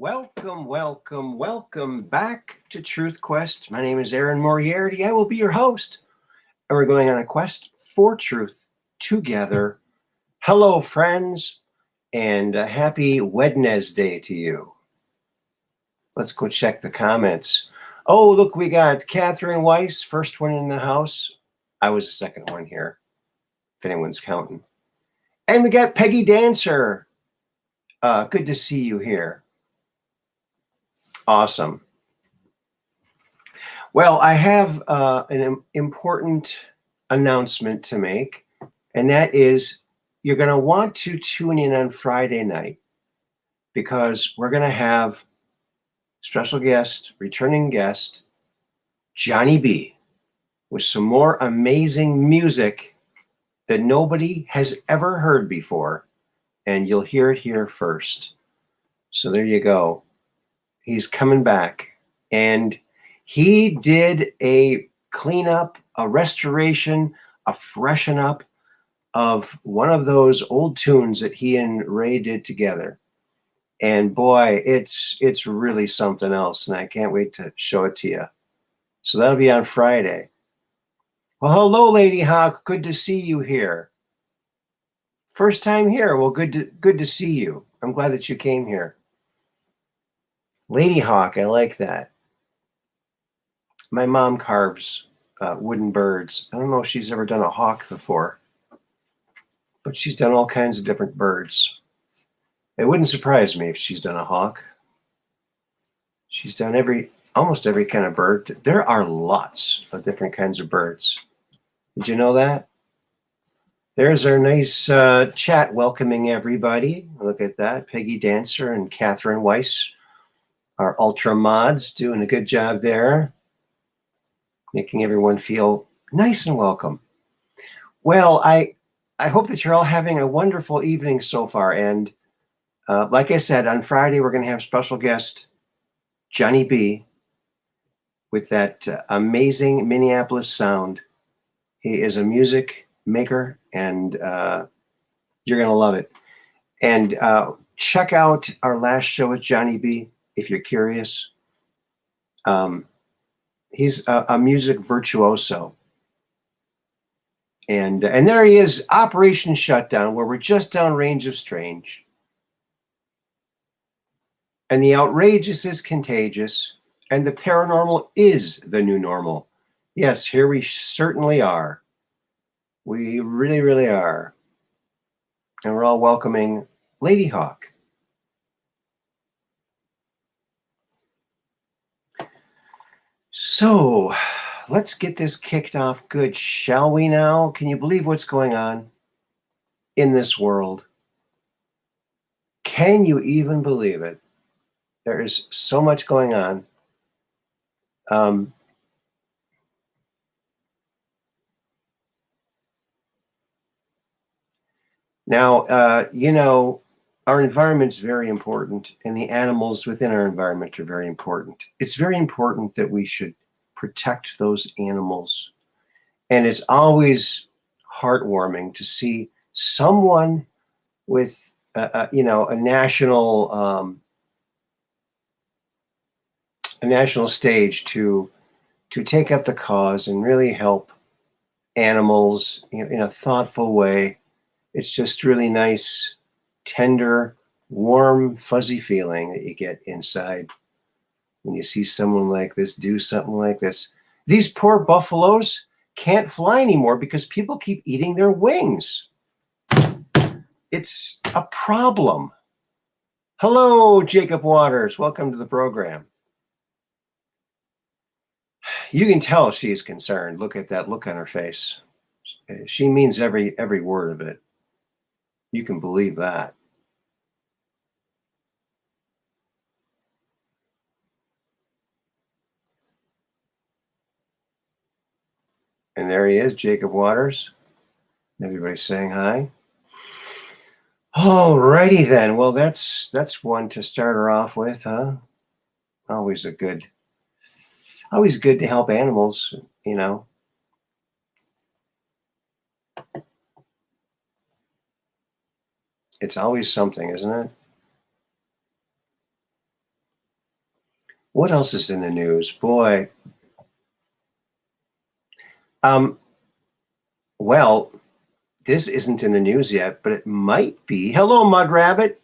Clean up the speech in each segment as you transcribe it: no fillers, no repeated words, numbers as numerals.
Welcome, welcome, welcome back to Truth Quest. My name is Aaron Moriarity. I will be your host, and we're going on a quest for truth together. Hello, friends, and a happy Wednesday to you. Let's go check the comments. Oh, look, we got Catherine Weiss, first one in the house. I was the second one here, if anyone's counting. And we got Peggy Dancer. Good to see you here. Awesome. Well, I have an important announcement to make, and that is you're going to want to tune in on Friday night because we're going to have special guest, returning guest, Johnny B, with some more amazing music that nobody has ever heard before, and you'll hear it here first. So there you go. He's coming back, and he did a cleanup, a restoration, a freshen up of one of those old tunes that he and Ray did together. And boy, it's really something else, and I can't wait to show it to you. So that'll be on Friday. Well, hello, Lady Hawk. Good to see you here. First time here. Well, good to see you. I'm glad that you came here. Lady Hawk, I like that. My mom carves wooden birds. I don't know if she's ever done a hawk before, but she's done all kinds of different birds. It wouldn't surprise me if she's done a hawk. She's done almost every kind of bird. There are lots of different kinds of birds. Did you know that? There's our nice chat welcoming everybody. Look at that. Peggy Dancer and Catherine Weiss, our ultra mods, doing a good job there, making everyone feel nice and welcome. Well, I hope that you're all having a wonderful evening so far. And like I said, on Friday, we're going to have special guest Johnny B with that amazing Minneapolis sound. He is a music maker, and you're going to love it. And check out our last show with Johnny B if you're curious. He's a music virtuoso. And there he is, Operation Shutdown, where we're just downrange of strange. And the outrageous is contagious, and the paranormal is the new normal. Yes, here we certainly are. We really, really are. And we're all welcoming Lady Hawk. So let's get this kicked off good, shall we now? Can you believe what's going on in this world? Can you even believe it? There is so much going on. Now, you know, our environment's very important, and the animals within our environment are very important. It's very important that we should protect those animals. And it's always heartwarming to see someone with, you know, a national stage to take up the cause and really help animals in a thoughtful way. It's just really nice, tender, warm, fuzzy feeling that you get inside when you see someone like this do something like this. These poor buffaloes can't fly anymore because people keep eating their wings. It's a problem. Hello, Jacob Waters. Welcome to the program. You can tell she's concerned. Look at that look on her face. She means every word of it. You can believe that. And there he is, Jacob Waters. Everybody's saying hi. Alrighty then. Well, that's one to start her off with, huh? Always good to help animals, you know. It's always something, isn't it? What else is in the news? Boy. Well, this isn't in the news yet, but it might be. Hello, Mud Rabbit.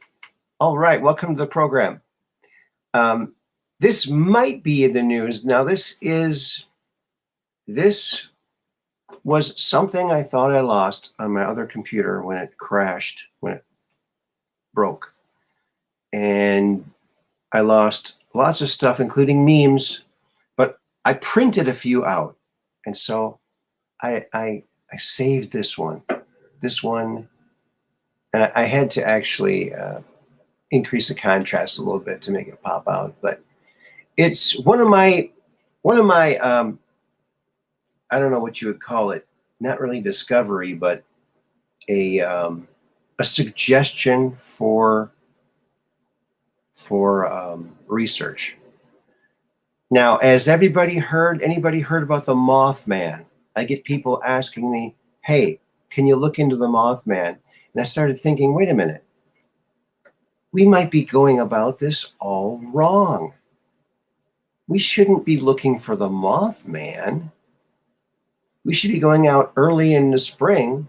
All right, welcome to the program. This might be in the news. Now, this was something I thought I lost on my other computer when it crashed, when it broke. And I lost lots of stuff, including memes, but I printed a few out. And so I saved this one, and I had to actually increase the contrast a little bit to make it pop out. But it's one of my I don't know what you would call it, not really discovery, but a suggestion for research. Now, as anybody heard about the Mothman? I get people asking me, hey, can you look into the Mothman? And I started thinking, wait a minute, we might be going about this all wrong. We shouldn't be looking for the Mothman. We should be going out early in the spring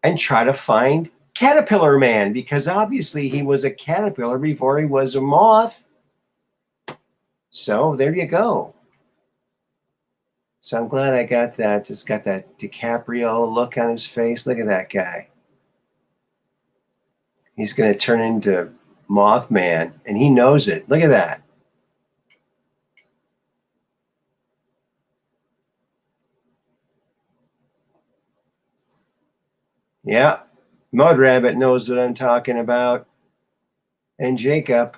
and try to find Caterpillar Man, because obviously he was a caterpillar before he was a moth. So there you go. So I'm glad I got that. Just got that DiCaprio look on his face. Look at that guy. He's going to turn into Mothman, and he knows it. Look at that. Yeah, Mud Rabbit knows what I'm talking about. And Jacob,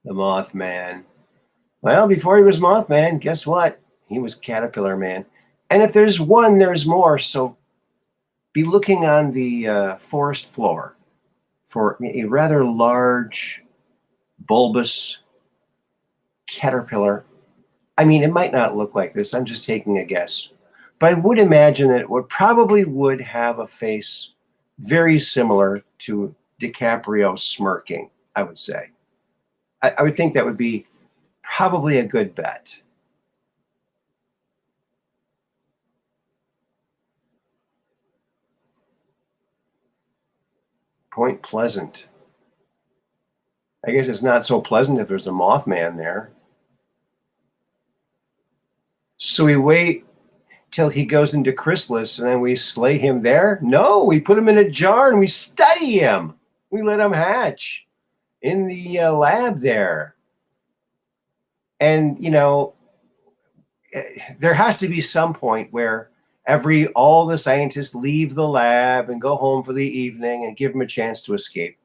the Mothman. Well, before he was Mothman, guess what? He was Caterpillar Man. And if there's one, there's more. So be looking on the forest floor for a rather large, bulbous caterpillar. I mean, it might not look like this. I'm just taking a guess. But I would imagine that it probably would have a face very similar to DiCaprio smirking, I would say. I would think that would be probably a good bet. Point Pleasant. I guess it's not so pleasant if there's a Mothman there. So we wait till he goes into chrysalis and then we slay him there? No, we put him in a jar and we study him. We let him hatch in the lab there. And, you know, there has to be some point where all the scientists leave the lab and go home for the evening and give them a chance to escape.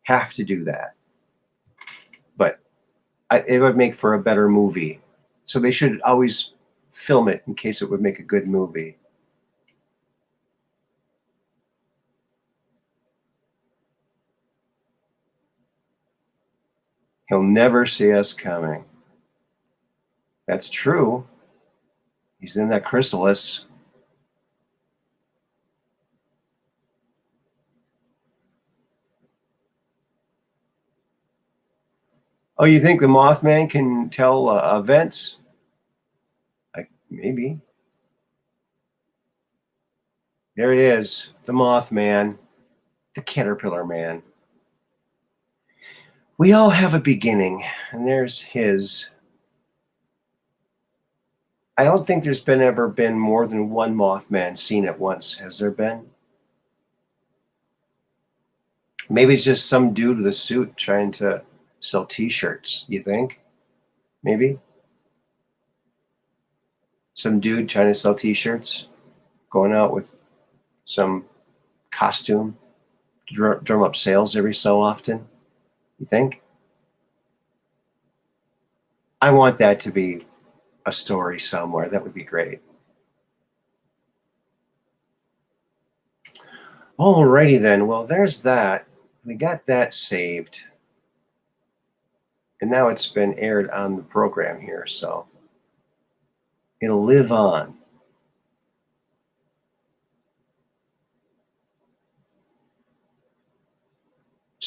Have to do that. But it would make for a better movie. So they should always film it in case it would make a good movie. He'll never see us coming. That's true. He's in that chrysalis. Oh, you think the Mothman can tell events? Maybe. There it is, the Mothman, the Caterpillar Man. We all have a beginning, and there's his. I don't think there's ever been more than one Mothman seen at once. Has there been? Maybe it's just some dude with a suit trying to sell T-shirts. You think? Maybe? Some dude trying to sell T-shirts, going out with some costume to drum up sales every so often. You think? I want that to be a story somewhere. That would be great. Alrighty then. Well, there's that. We got that saved. And now it's been aired on the program here, so it'll live on.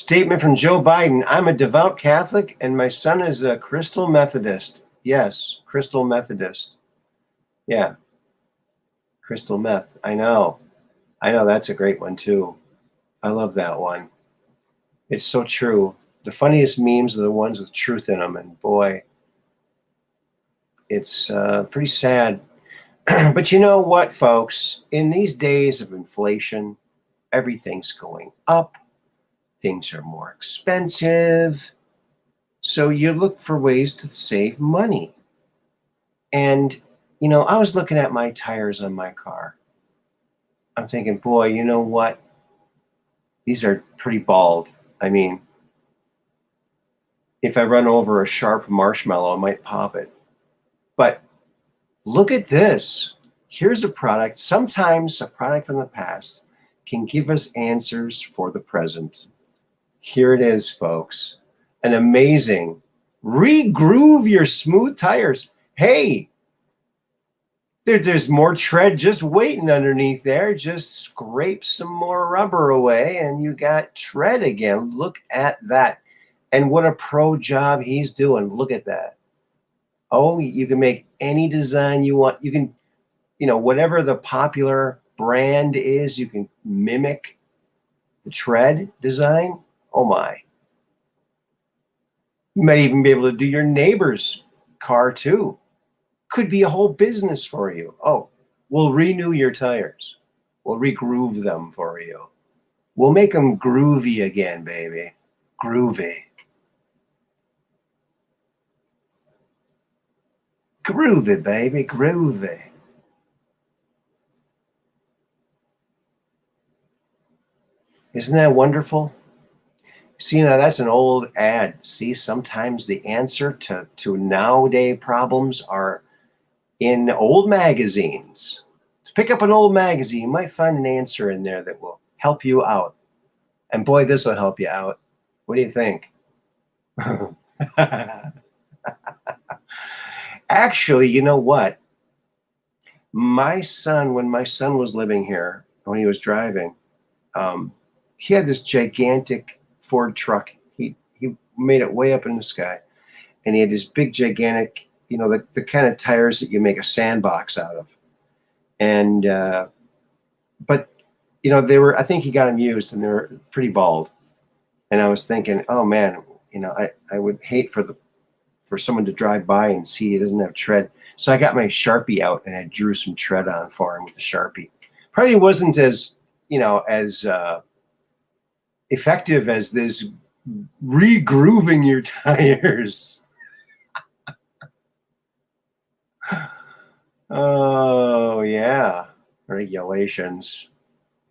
Statement from Joe Biden. I'm a devout Catholic and my son is a Crystal Methodist. Yes, Crystal Methodist. Yeah. Crystal meth. I know. That's a great one too. I love that one. It's so true. The funniest memes are the ones with truth in them. And boy, it's pretty sad. But you know what, folks? In these days of inflation, everything's going up. Things are more expensive. So you look for ways to save money. And, I was looking at my tires on my car. I'm thinking, boy, you know what? These are pretty bald. I mean, if I run over a sharp marshmallow, I might pop it. But look at this. Here's a product. Sometimes a product from the past can give us answers for the present. Here it is, folks. An amazing re-groove your smooth tires. Hey, there's more tread just waiting underneath there. Just scrape some more rubber away and you got tread again. Look at that. And what a pro job he's doing. Look at that. Oh, you can make any design you want. You can, whatever the popular brand is, you can mimic the tread design. Oh my. You might even be able to do your neighbor's car too. Could be a whole business for you. Oh, we'll renew your tires. We'll re-groove them for you. We'll make them groovy again, baby. Groovy. Groovy, baby. Groovy. Isn't that wonderful? See, now that's an old ad. See, sometimes the answer to nowadays problems are in old magazines. To pick up an old magazine, you might find an answer in there that will help you out. And boy, this will help you out. What do you think? Actually, you know what? My son, when my son was living here, when he was driving, he had this gigantic Ford truck. He made it way up in the sky. And he had this big, gigantic, the kind of tires that you make a sandbox out of. And, but, I think he got them used and they were pretty bald. And I was thinking, oh man, I would hate for someone to drive by and see he doesn't have tread. So I got my Sharpie out and I drew some tread on for him with the Sharpie. Probably wasn't as, as effective as this re-grooving your tires. Oh, yeah. Regulations.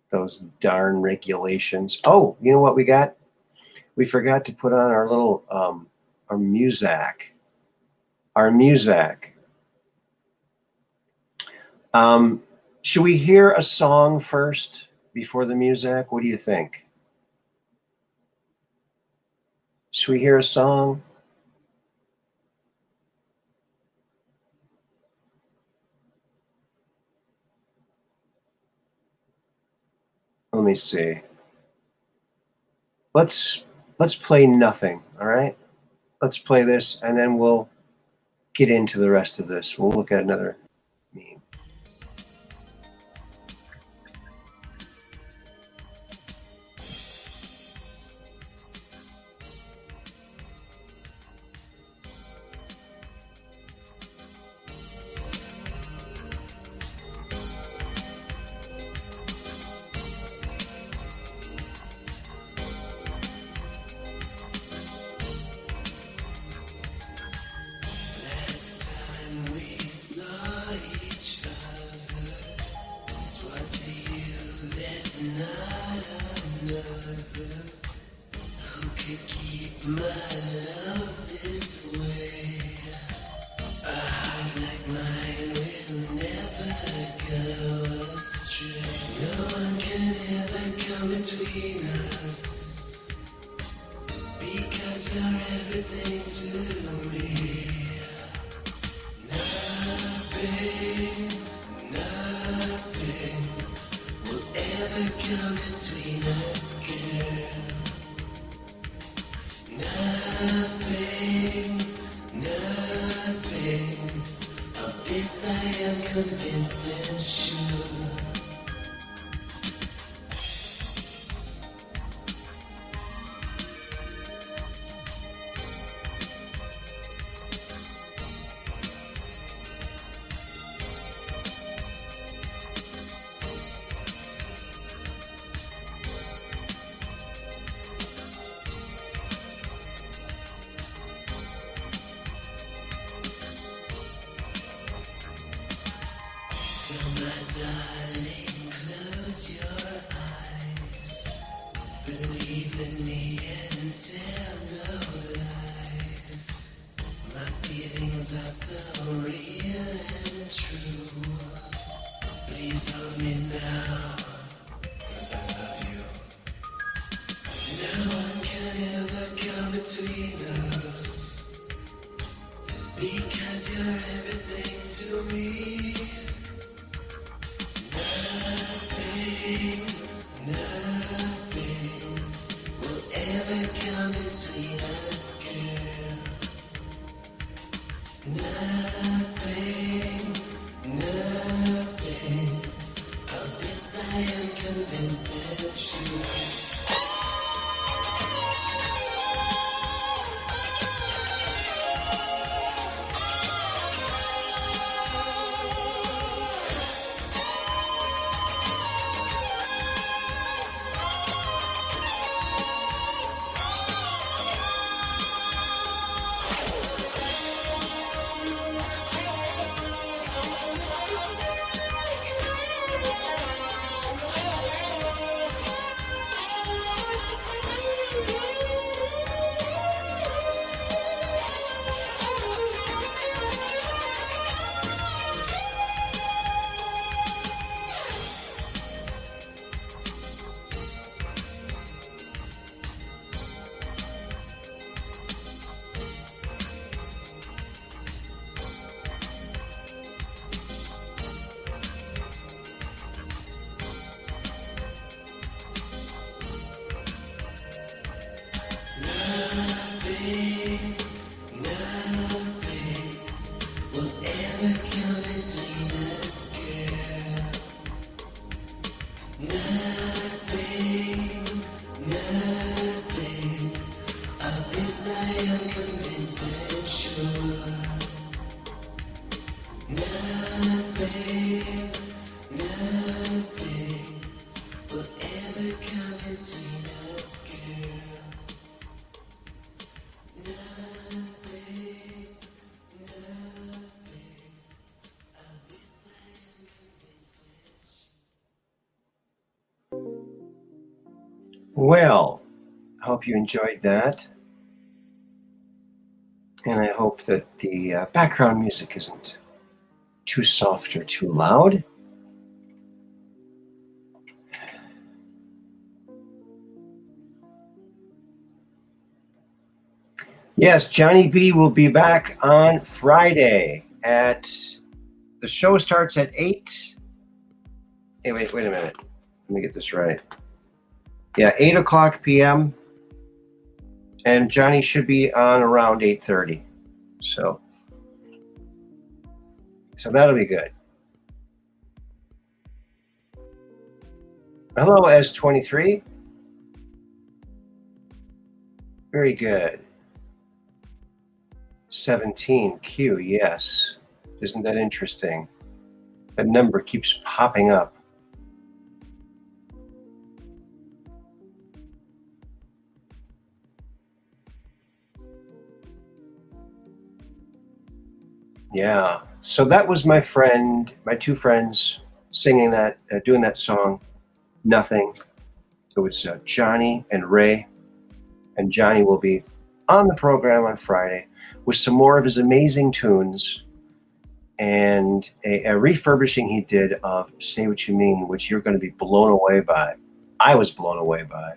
Those darn regulations. Oh, you know what we got? We forgot to put on our little, our Muzak. Our Muzak. Should we hear a song first before the Muzak? What do you think? Should we hear a song? Let me see. Let's play nothing, all right? Let's play this, and then we'll get into the rest of this. We'll look at another meme. Well, I hope you enjoyed that. And I hope that the background music isn't too soft or too loud. Yes, Johnny B will be back on Friday the show starts at 8. Hey, wait a minute. Let me get this right. Yeah, 8 o'clock p.m. And Johnny should be on around 8:30. So that'll be good. Hello, S23. Very good. 17Q, yes. Isn't that interesting? That number keeps popping up. Yeah. So that was my two friends singing that, doing that song, Nothing. It was Johnny and Ray. And Johnny will be on the program on Friday with some more of his amazing tunes and a refurbishing he did of Say What You Mean, which you're going to be blown away by. I was blown away by.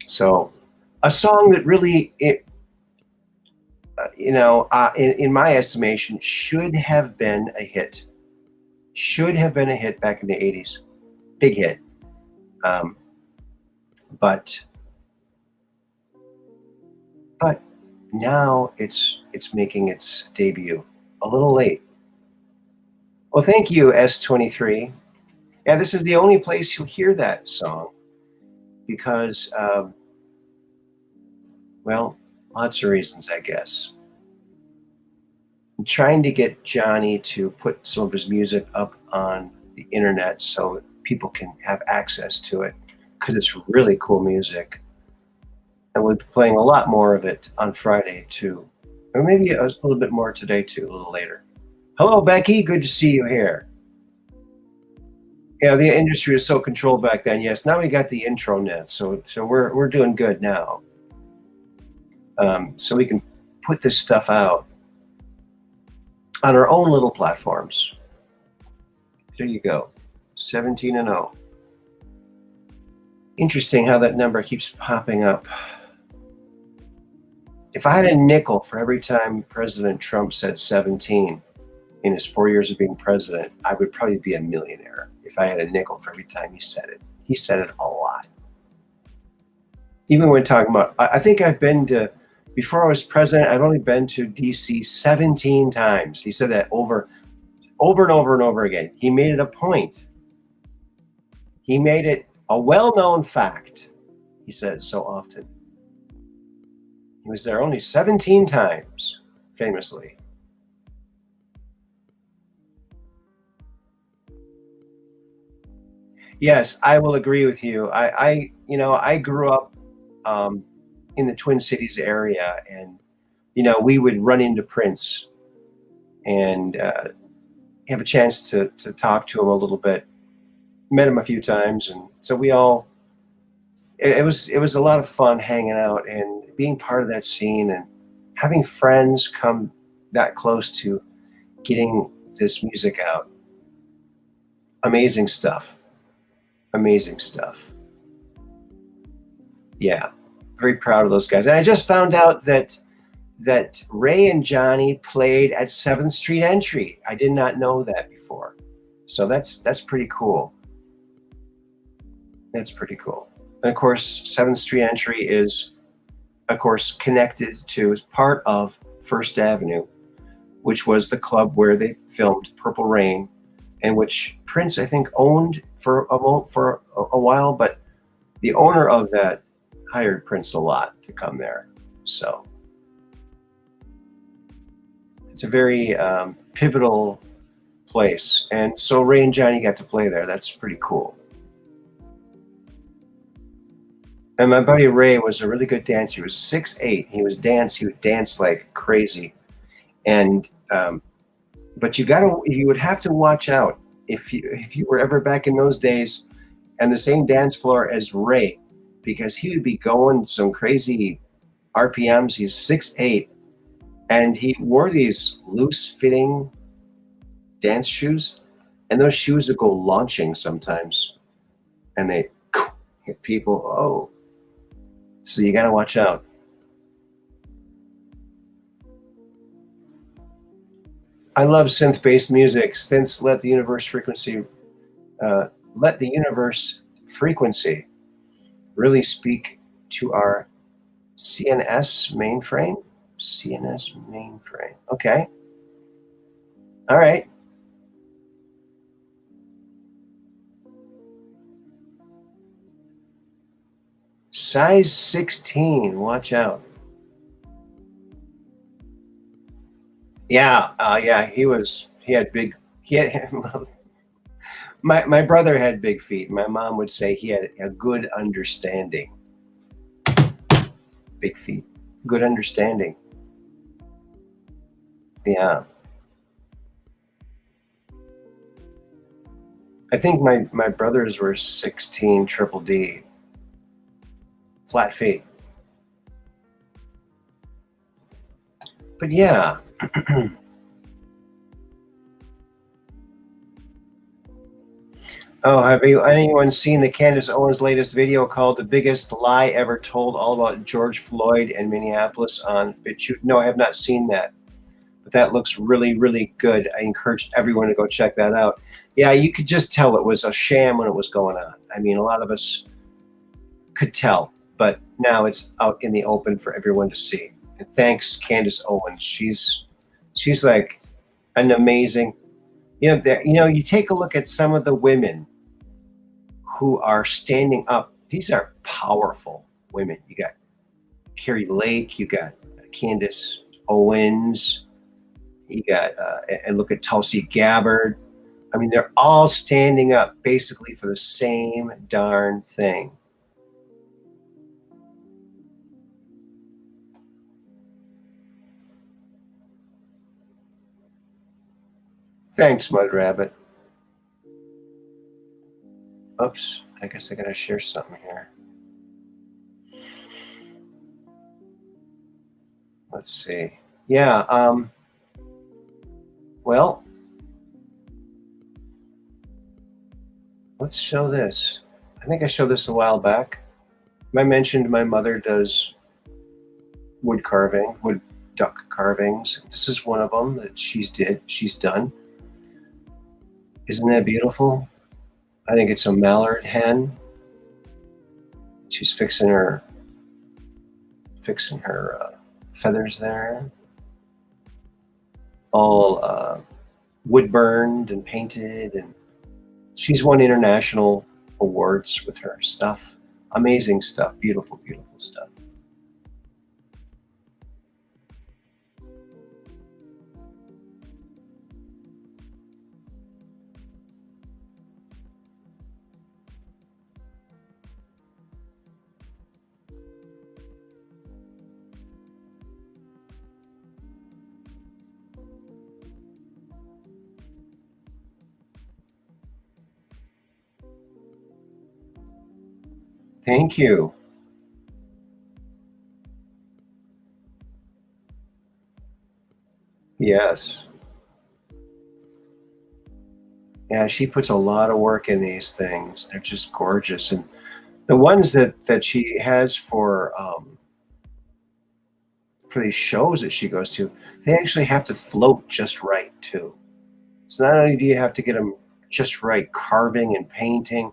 So a song that really, in my estimation, should have been a hit. Should have been a hit back in the 80s. Big hit. But now it's making its debut. A little late. Well, thank you, S23. Yeah, this is the only place you'll hear that song because, well, lots of reasons, I guess. I'm trying to get Johnny to put some of his music up on the internet so people can have access to it because it's really cool music. And we'll be playing a lot more of it on Friday too. Or maybe a little bit more today too, a little later. Hello, Becky. Good to see you here. Yeah, the industry was so controlled back then. Yes, now we got the intranet, so we're doing good now. So we can put this stuff out on our own little platforms. There you go, 17-0. Interesting how that number keeps popping up. If I had a nickel for every time President Trump said 17 in his 4 years of being president, I would probably be a millionaire if I had a nickel for every time he said it. He said it a lot. Even when talking about, I think I've been to, before I was president, I've only been to DC 17 times. He said that over and over and over again. He made it a point. He made it a well-known fact. He said it so often. He was there only 17 times, famously. Yes, I will agree with you. I grew up in the Twin Cities area, and we would run into Prince and have a chance to talk to him a little bit. Met him a few times, and so we all. It was a lot of fun hanging out and being part of that scene and having friends come that close to getting this music out. Amazing stuff. Amazing stuff. Yeah, very proud of those guys. And I just found out that Ray and Johnny played at 7th Street Entry. I did not know that before. So that's pretty cool. That's pretty cool. And of course, 7th Street Entry is, of course, connected to, as part of First Avenue, which was the club where they filmed Purple Rain, and which Prince, I think, owned for a while, but the owner of that hired Prince a lot to come there. So it's a very pivotal place. And so Ray and Johnny got to play there. That's pretty cool. And my buddy Ray was a really good dancer. He was 6'8". He would dance like crazy. And but you would have to watch out if you were ever back in those days and the same dance floor as Ray, because he would be going some crazy RPMs. He's 6'8", and he wore these loose-fitting dance shoes, and those shoes would go launching sometimes, and they hit people. Oh, so you got to watch out. I love synth-based music. Synths let the universe frequency really speak to our CNS mainframe. CNS mainframe. Okay. All right. Size 16. Watch out. Yeah. Yeah. He had big. My brother had big feet. My mom would say he had a good understanding. Big feet. Good understanding. Yeah. I think my brothers were 16 triple D. Flat feet. But yeah. Oh, have anyone seen the Candace Owens latest video called "The Biggest Lie Ever Told," all about George Floyd and Minneapolis on BitChute? No, I have not seen that, but that looks really, really good. I encourage everyone to go check that out. Yeah, you could just tell it was a sham when it was going on. I mean, a lot of us could tell, but now it's out in the open for everyone to see. And thanks, Candace Owens. She's like an amazing. You take a look at some of the women who are standing up. These are powerful women. You got Carrie Lake. You got Candace Owens. You got and look at Tulsi Gabbard. I mean, they're all standing up basically for the same darn thing. Thanks, Mud Rabbit. Oops, I guess I gotta share something here. Let's see. Yeah, well, let's show this. I think I showed this a while back. I mentioned my mother does wood duck carvings. This is one of them that she's done. Isn't that beautiful? I think it's a mallard hen. She's fixing her feathers there. All wood burned and painted, and she's won international awards with her stuff. Amazing stuff. Beautiful, beautiful stuff. Thank you. Yes. Yeah, she puts a lot of work in these things. They're just gorgeous. And the ones that she has for these shows that she goes to, they actually have to float just right too. So not only do you have to get them just right, carving and painting,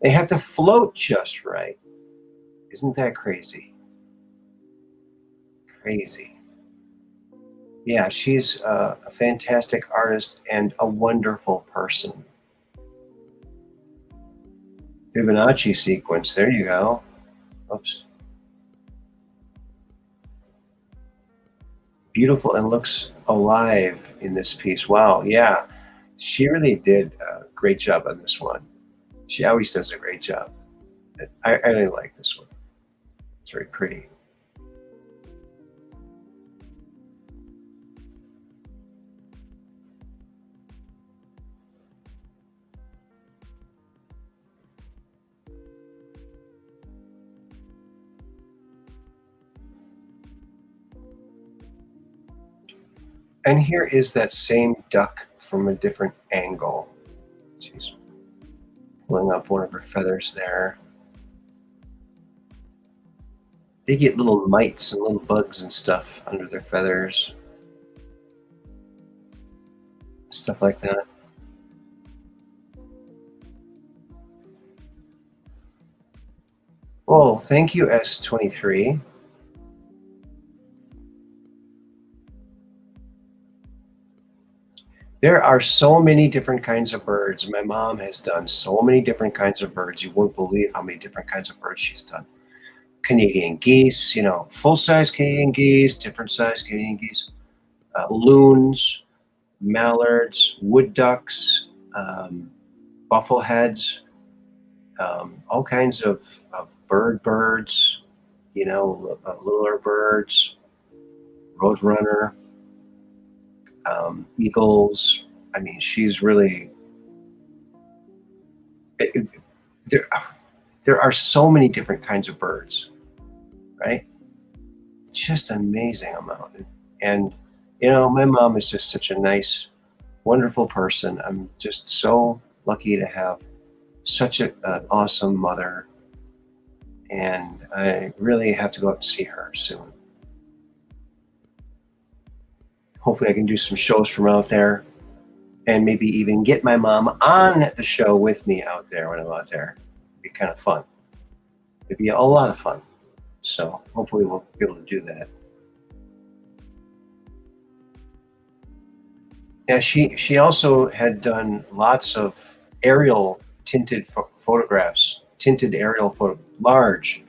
they have to float just right. Isn't that crazy? Crazy. Yeah, she's a fantastic artist and a wonderful person. Fibonacci sequence. There you go. Oops. Beautiful and looks alive in this piece. Wow. Yeah, she really did a great job on this one. She always does a great job. I really like this one. It's very pretty. And here is that same duck from a different angle. She's pulling up one of her feathers there. They get little mites and little bugs and stuff under their feathers. Stuff like that. Well, thank you, S23. There are so many different kinds of birds. My mom has done so many different kinds of birds. You won't believe how many different kinds of birds she's done. Canadian geese, full-size Canadian geese, different-size Canadian geese, loons, mallards, wood ducks, buffleheads, all kinds of birds, littler birds, roadrunner, eagles. I mean, she's really. There are so many different kinds of birds, right? Just an amazing amount. And my mom is just such a nice, wonderful person. I'm just so lucky to have such an awesome mother, and I really have to go up and see her soon. Hopefully I can do some shows from out there, and maybe even get my mom on the show with me out there when I'm out there. It'd be kind of fun. It'd be a lot of fun. So hopefully we'll be able to do that. Yeah, she also had done lots of aerial tinted photographs, tinted aerial large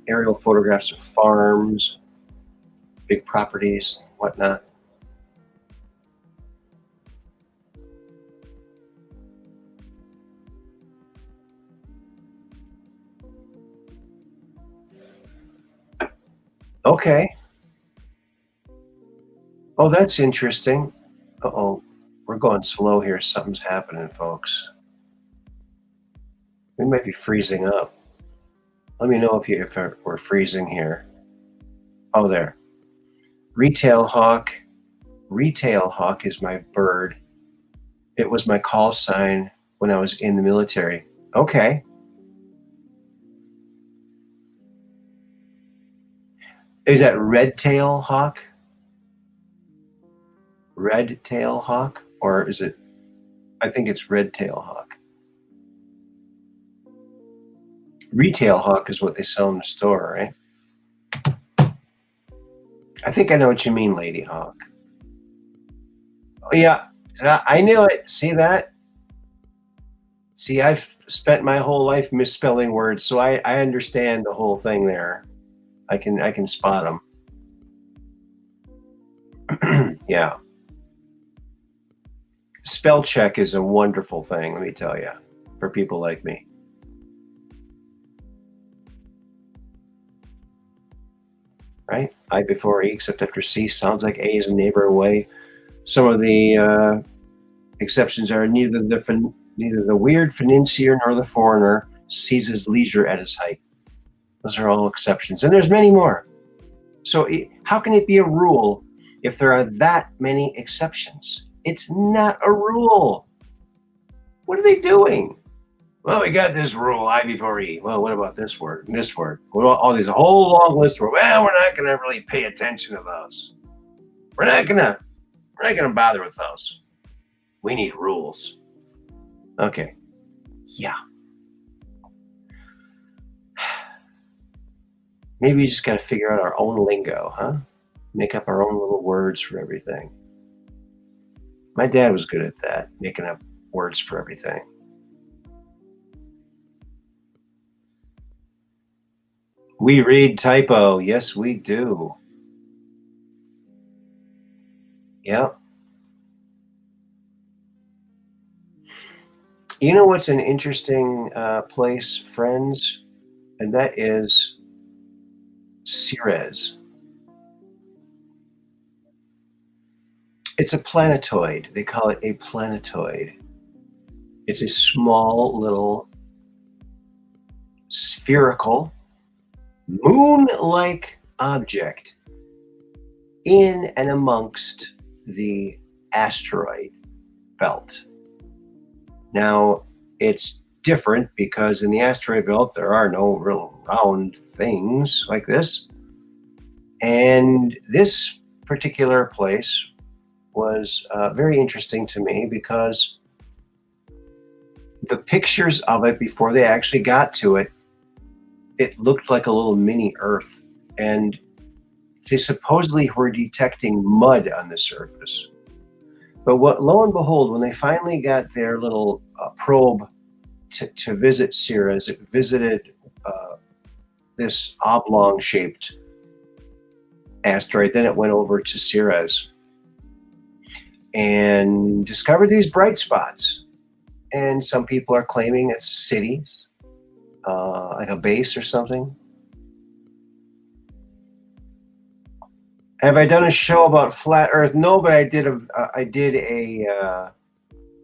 aerial photographs of farms, big properties, whatnot. Okay. Oh, that's interesting. Uh-oh. We're going slow here. Something's happening, folks. We might be freezing up. Let me know if we're freezing here. Oh, there. Retail hawk. Retail hawk is my bird. It was my call sign when I was in the military. Okay. Is that red tail hawk? Red tail hawk? Or is it? I think it's red tail hawk. Retail hawk is what they sell in the store, right? I think I know what you mean, lady hawk. Oh, yeah. I knew it. See that? See, I've spent my whole life misspelling words, so I understand the whole thing there. I can spot them. Yeah. Spell check is a wonderful thing, let me tell you, for people like me. Right? I before E except after C sounds like A is a neighbor away. Some of the exceptions are neither the weird financier nor the foreigner seizes leisure at his height. Those are all exceptions, and there's many more. So how can it be a rule if there are that many exceptions? It's not a rule. What are they doing? Well, we got this rule, I before E. Well, what about this word and this word? What about all these whole long list of, well, we're not going to really pay attention to those. We're not going to bother with those. We need rules. Okay. Yeah. Maybe we just got to figure out our own lingo, huh? Make up our own little words for everything. My dad was good at that, making up words for everything. We read typo. Yes, we do. Yeah. You know what's an interesting place, friends? And that is Ceres. It's a planetoid. They call it a planetoid. It's a small little spherical moon-like object in and amongst the asteroid belt. Now, it's different because in the asteroid belt, there are no real round things like this. And this particular place was very interesting to me because the pictures of it before they actually got to it, it looked like a little mini Earth. And they supposedly were detecting mud on the surface. But lo and behold, when they finally got their little probe to visit Ceres, it visited this oblong-shaped asteroid. Then it went over to Ceres and discovered these bright spots. And some people are claiming it's cities, like a base or something. Have I done a show about flat Earth? No, but I did a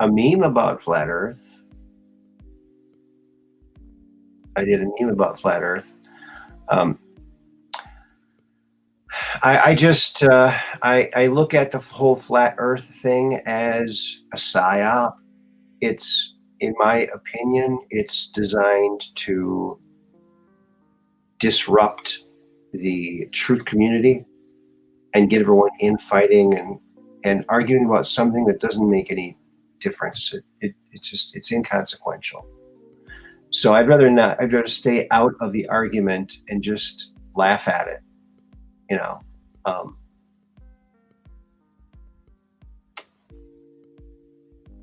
meme about flat Earth. I did a meme about flat Earth. I just I look at the whole flat Earth thing as a psyop. It's, in my opinion, it's designed to disrupt the truth community and get everyone infighting and arguing about something that doesn't make any difference. It's inconsequential. So I'd rather not. I'd rather stay out of the argument and just laugh at it. You know,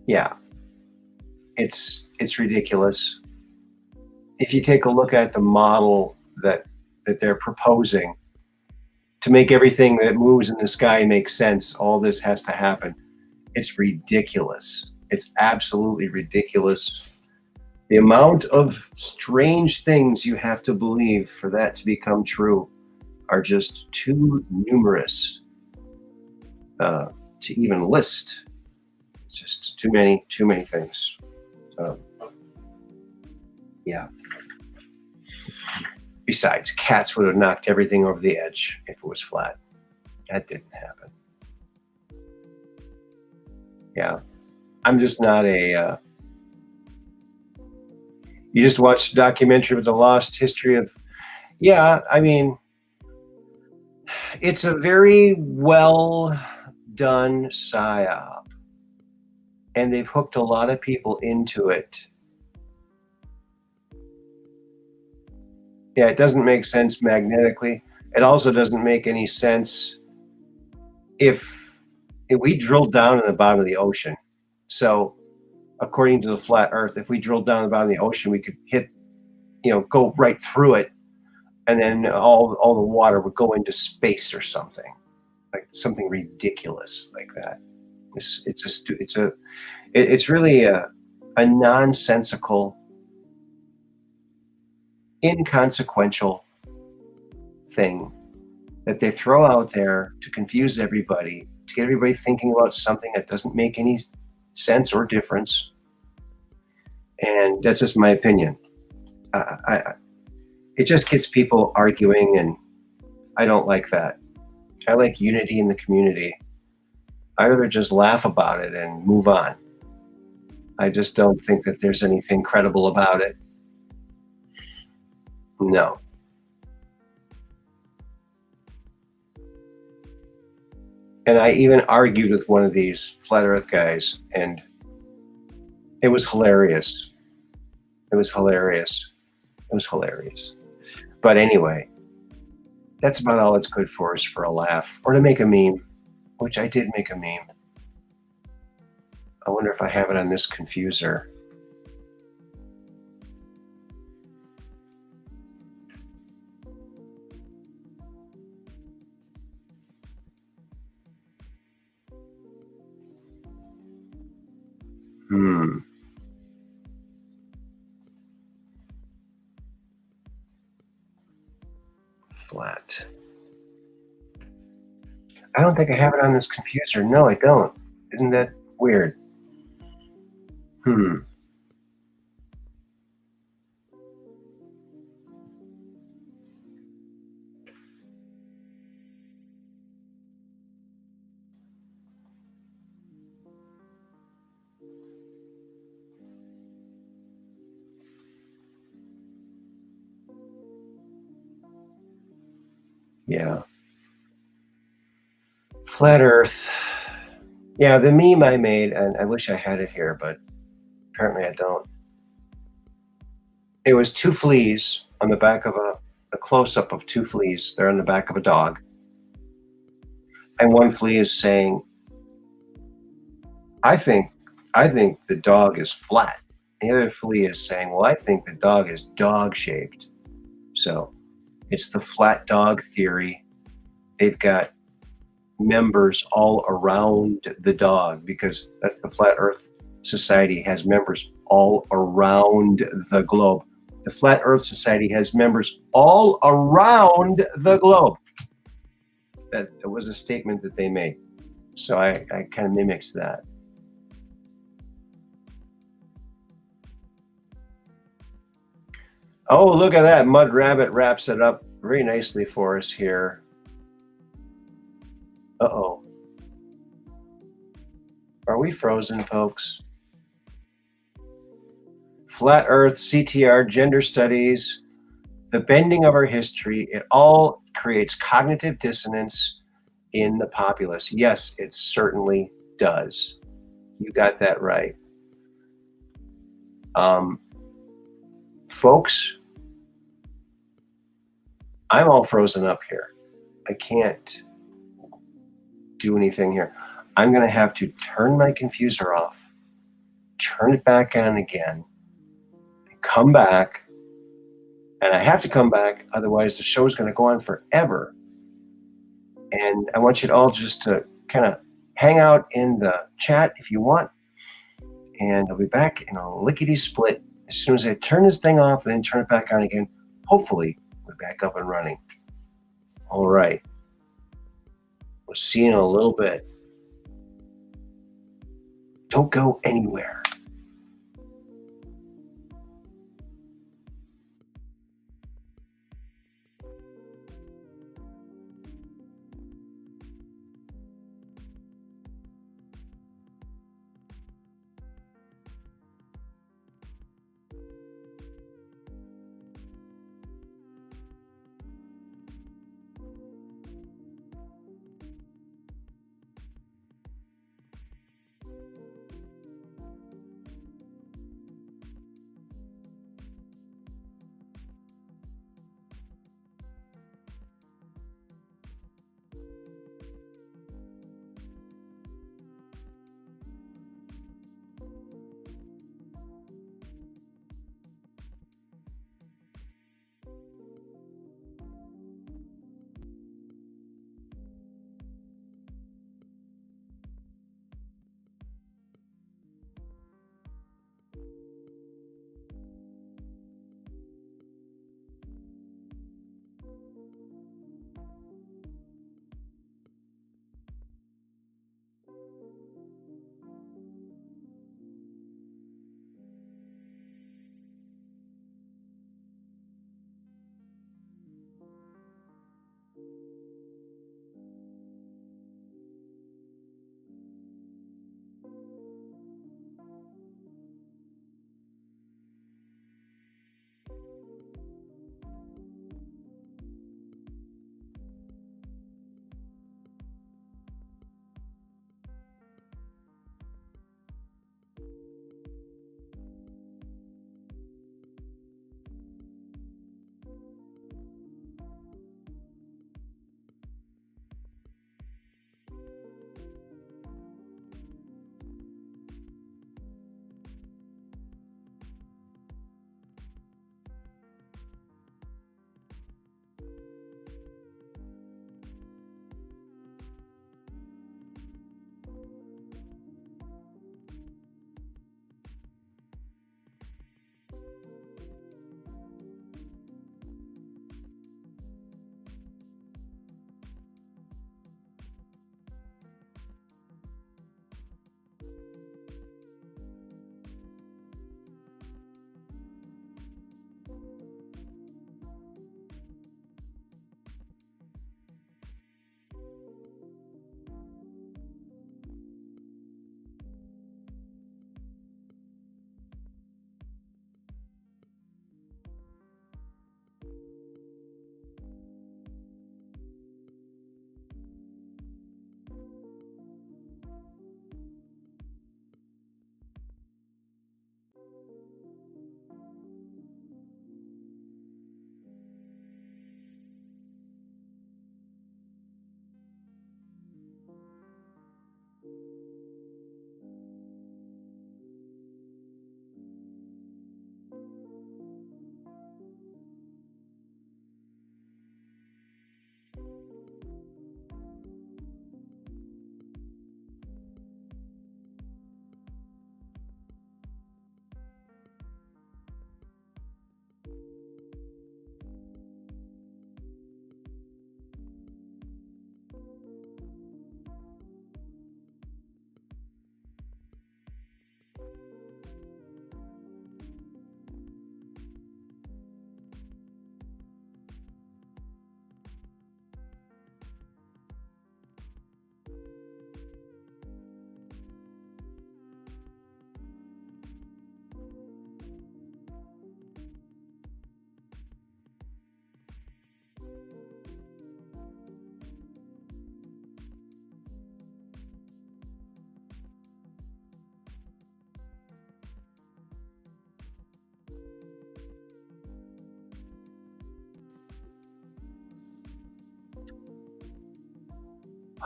Yeah, it's ridiculous. If you take a look at the model that they're proposing to make everything that moves in the sky make sense, all this has to happen. It's ridiculous. It's absolutely ridiculous. The amount of strange things you have to believe for that to become true are just too numerous to even list. Just too many things. Um, yeah. Besides, cats would have knocked everything over the edge if it was flat. That didn't happen. Yeah. I'm just not a. You just watched a documentary with the lost history of. Yeah, I mean, it's a very well done psyop, and they've hooked a lot of people into it. Yeah, it doesn't make sense magnetically. It also doesn't make any sense if we drilled down in the bottom of the ocean. So, according to the flat Earth, if we drilled down the bottom of the ocean, we could hit, go right through it, and then all the water would go into space or something, like something ridiculous like that. It's really a nonsensical, inconsequential thing that they throw out there to confuse everybody, to get everybody thinking about something that doesn't make any sense or difference. And that's just my opinion. It just gets people arguing, and I don't like that. I like unity in the community. I'd rather just laugh about it and move on. I just don't think that there's anything credible about it. No. And I even argued with one of these flat earth guys, and it was hilarious. It was hilarious. It was hilarious. But anyway, that's about all it's good for, is for a laugh or to make a meme, which I did make a meme. I wonder if I have it on this confuser. Flat. I don't think I have it on this confuser. No, I don't. Isn't that weird? Yeah. Flat Earth. Yeah, the meme I made, and I wish I had it here, but apparently I don't. It was two fleas on the back of a close-up of two fleas. They're on the back of a dog. And one flea is saying, I think the dog is flat. The other flea is saying, well, I think the dog is dog-shaped. So it's the flat dog theory. They've got members all around the dog, because that's the Flat Earth Society has members all around the globe. The Flat Earth Society has members all around the globe. That was a statement that they made. So I kind of mimicked that. Oh, look at that. Mud Rabbit wraps it up very nicely for us here. Uh-oh. Are we frozen, folks? Flat Earth, CTR, gender studies, the bending of our history, it all creates cognitive dissonance in the populace. Yes, it certainly does. You got that right. Folks, I'm all frozen up here. I can't do anything here. I'm going to have to turn my confuser off turn it back on again, come back, and I have to come back, otherwise the show's going to go on forever. And I want you to all just to kind of hang out in the chat if you want, and I'll be back in a lickety split as soon as I turn this thing off and then turn it back on again. Hopefully, we're back up and running. All right. We'll see you in a little bit. Don't go anywhere.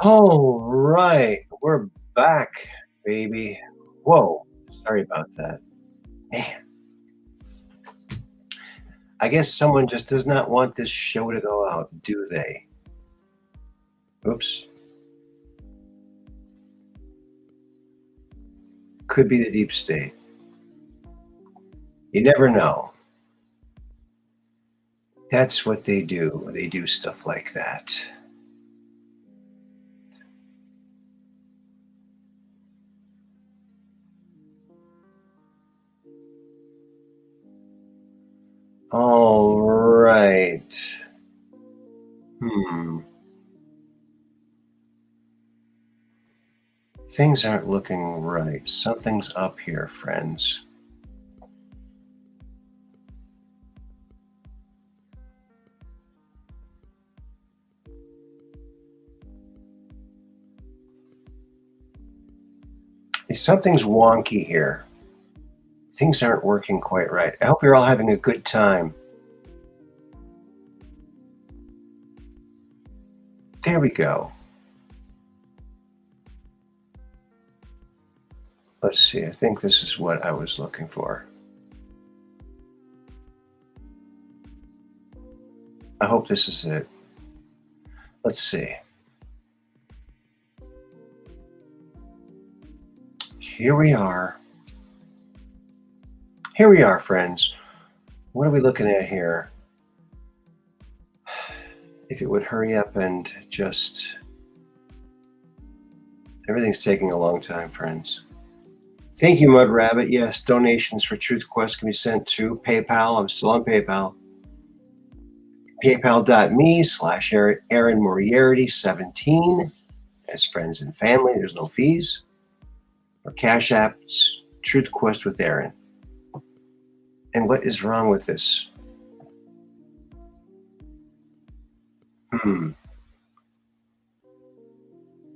All right, we're back, baby. Whoa, Sorry about that. Man, I guess someone just does not want this show to go out, do they? Oops. Could be the deep state. You never know. That's what they do. They do stuff like that. All right. Things aren't looking right. Something's up here, friends. Something's wonky here. Things aren't working quite right. I hope you're all having a good time. There we go. Let's see. I think this is what I was looking for. I hope this is it. Let's see. Here we are. Here we are, friends. What are we looking at here? If it would hurry up and just... Everything's taking a long time, friends. Thank you, Mud Rabbit. Yes, donations for Truth Quest can be sent to PayPal. I'm still on PayPal. PayPal.me/Aaron Moriarity 17 as friends and family. There's no fees. Or Cash Apps, Truth Quest with Aaron. And what is wrong with this?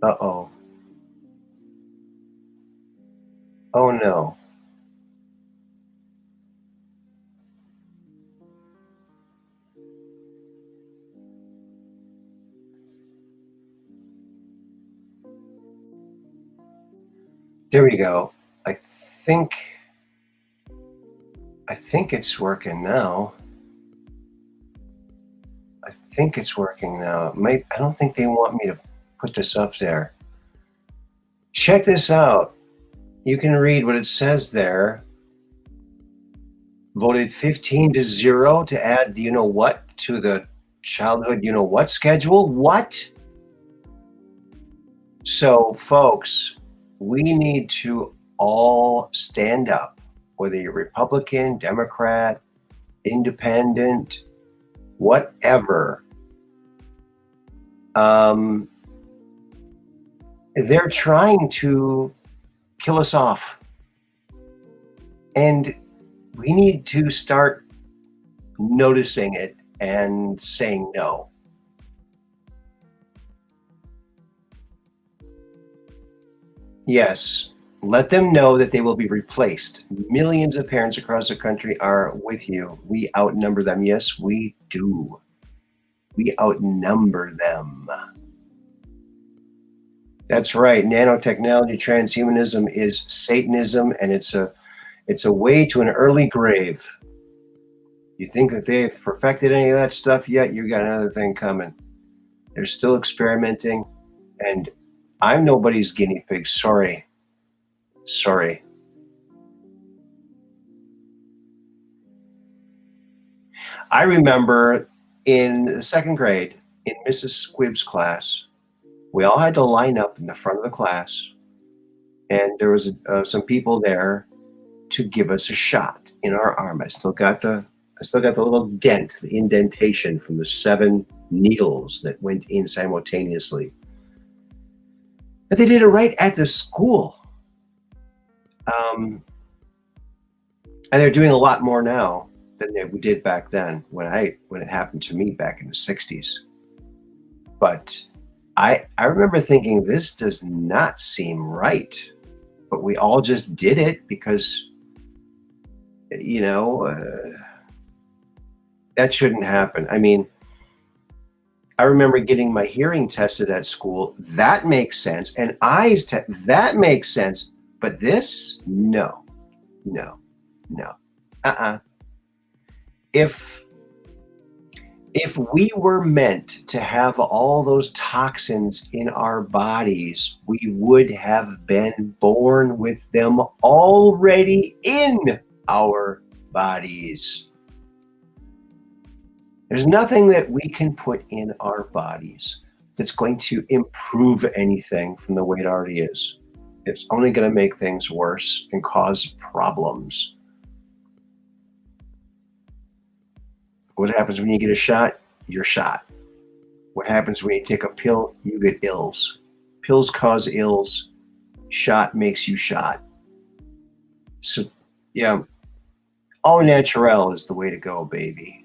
Uh-oh. Oh no. There we go. I think it's working now. I think it's working now. I don't think they want me to put this up there. Check this out. You can read what it says there. Voted 15-0 to add the you-know-what to the childhood you-know-what schedule. What? So, folks, we need to all stand up, whether you're Republican, Democrat, Independent, whatever. They're trying to kill us off. And we need to start noticing it and saying no. Yes, let them know that they will be replaced. Millions of parents across the country are with you. We outnumber them. Yes, we do. We outnumber them. That's right. Nanotechnology transhumanism is Satanism, and it's a way to an early grave. You think that they've perfected any of that stuff yet? You got another thing coming. They're still experimenting, and I'm nobody's guinea pig. Sorry. I remember in the second grade, in Mrs. Squibb's class, we all had to line up in the front of the class, and there was some people there to give us a shot in our arm. I still got the little dent, the indentation from the 7 needles that went in simultaneously. But they did it right at the school. And they're doing a lot more now than we did back then when it happened to me back in the 60s. But I remember thinking, this does not seem right. But we all just did it because, that shouldn't happen. I mean, I remember getting my hearing tested at school. That makes sense. And eyes that makes sense. But this, no. No, no. Uh-uh. If we were meant to have all those toxins in our bodies, we would have been born with them already in our bodies. There's nothing that we can put in our bodies that's going to improve anything from the way it already is. It's only going to make things worse and cause problems. What happens when you get a shot? You're shot. What happens when you take a pill? You get ills. Pills cause ills. Shot makes you shot. So, yeah, all natural is the way to go, baby.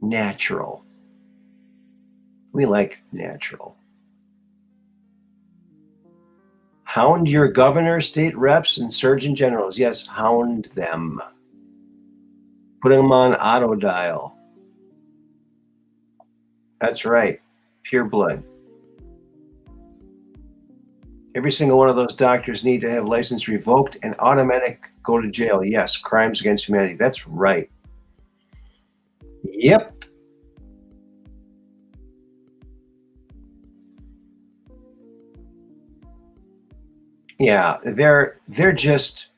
Natural. We like natural. Hound your governor, state reps, and surgeon generals. Yes, hound them. Put them on auto dial. That's right. Pure blood. Every single one of those doctors need to have license revoked and automatic go to jail. Yes, crimes against humanity. That's right. Yep. Yeah, they're just,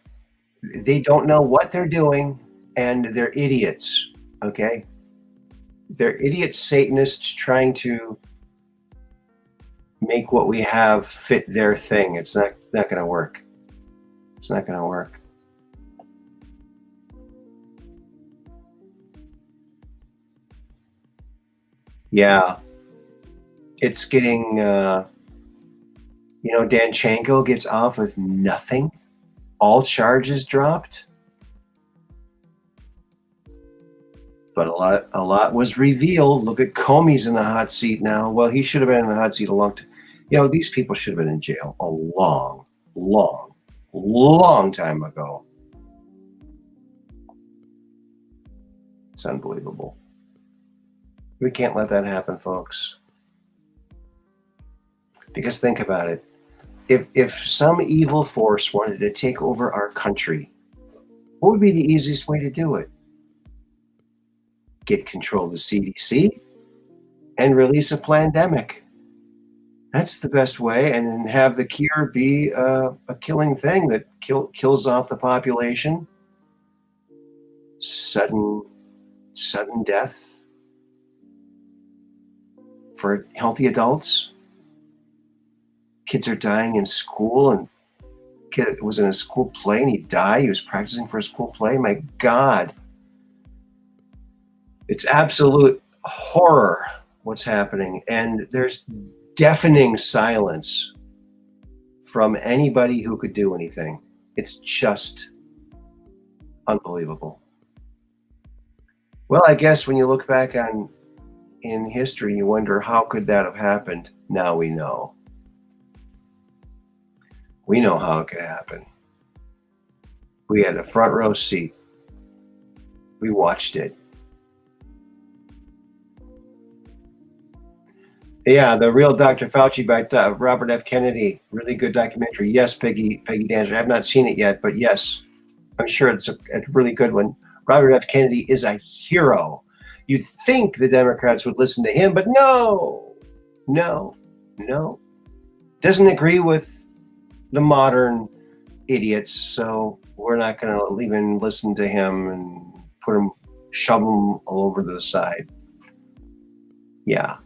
they don't know what they're doing, and they're idiots. Okay, they're idiot Satanists trying to make what we have fit their thing. It's not going to work. It's not going to work. Yeah, it's getting. Danchenko gets off with nothing. All charges dropped. But a lot was revealed. Look at Comey's in the hot seat now. Well, he should have been in the hot seat a long time. These people should have been in jail a long, long, long time ago. It's unbelievable. We can't let that happen, folks. Because think about it. If some evil force wanted to take over our country, what would be the easiest way to do it? Get control of the CDC and release a pandemic. That's the best way, and then have the cure be a killing thing that kills off the population. Sudden death for healthy adults. Kids are dying in school, and kid was in a school play and he died. He was practicing for a school play. My God. It's absolute horror what's happening, and there's deafening silence from anybody who could do anything. It's just unbelievable. Well, I guess when you look back in history, you wonder, how could that have happened? Now we know. We know how it could happen. We had a front row seat. We watched it. Yeah, The Real Dr. Fauci by Robert F. Kennedy. Really good documentary. Yes, Peggy Danzer. I have not seen it yet, but yes, I'm sure it's a really good one. Robert F. Kennedy is a hero. You'd think the Democrats would listen to him, but no. Doesn't agree with the modern idiots, so we're not going to even listen to him and shove him all over to the side. Yeah.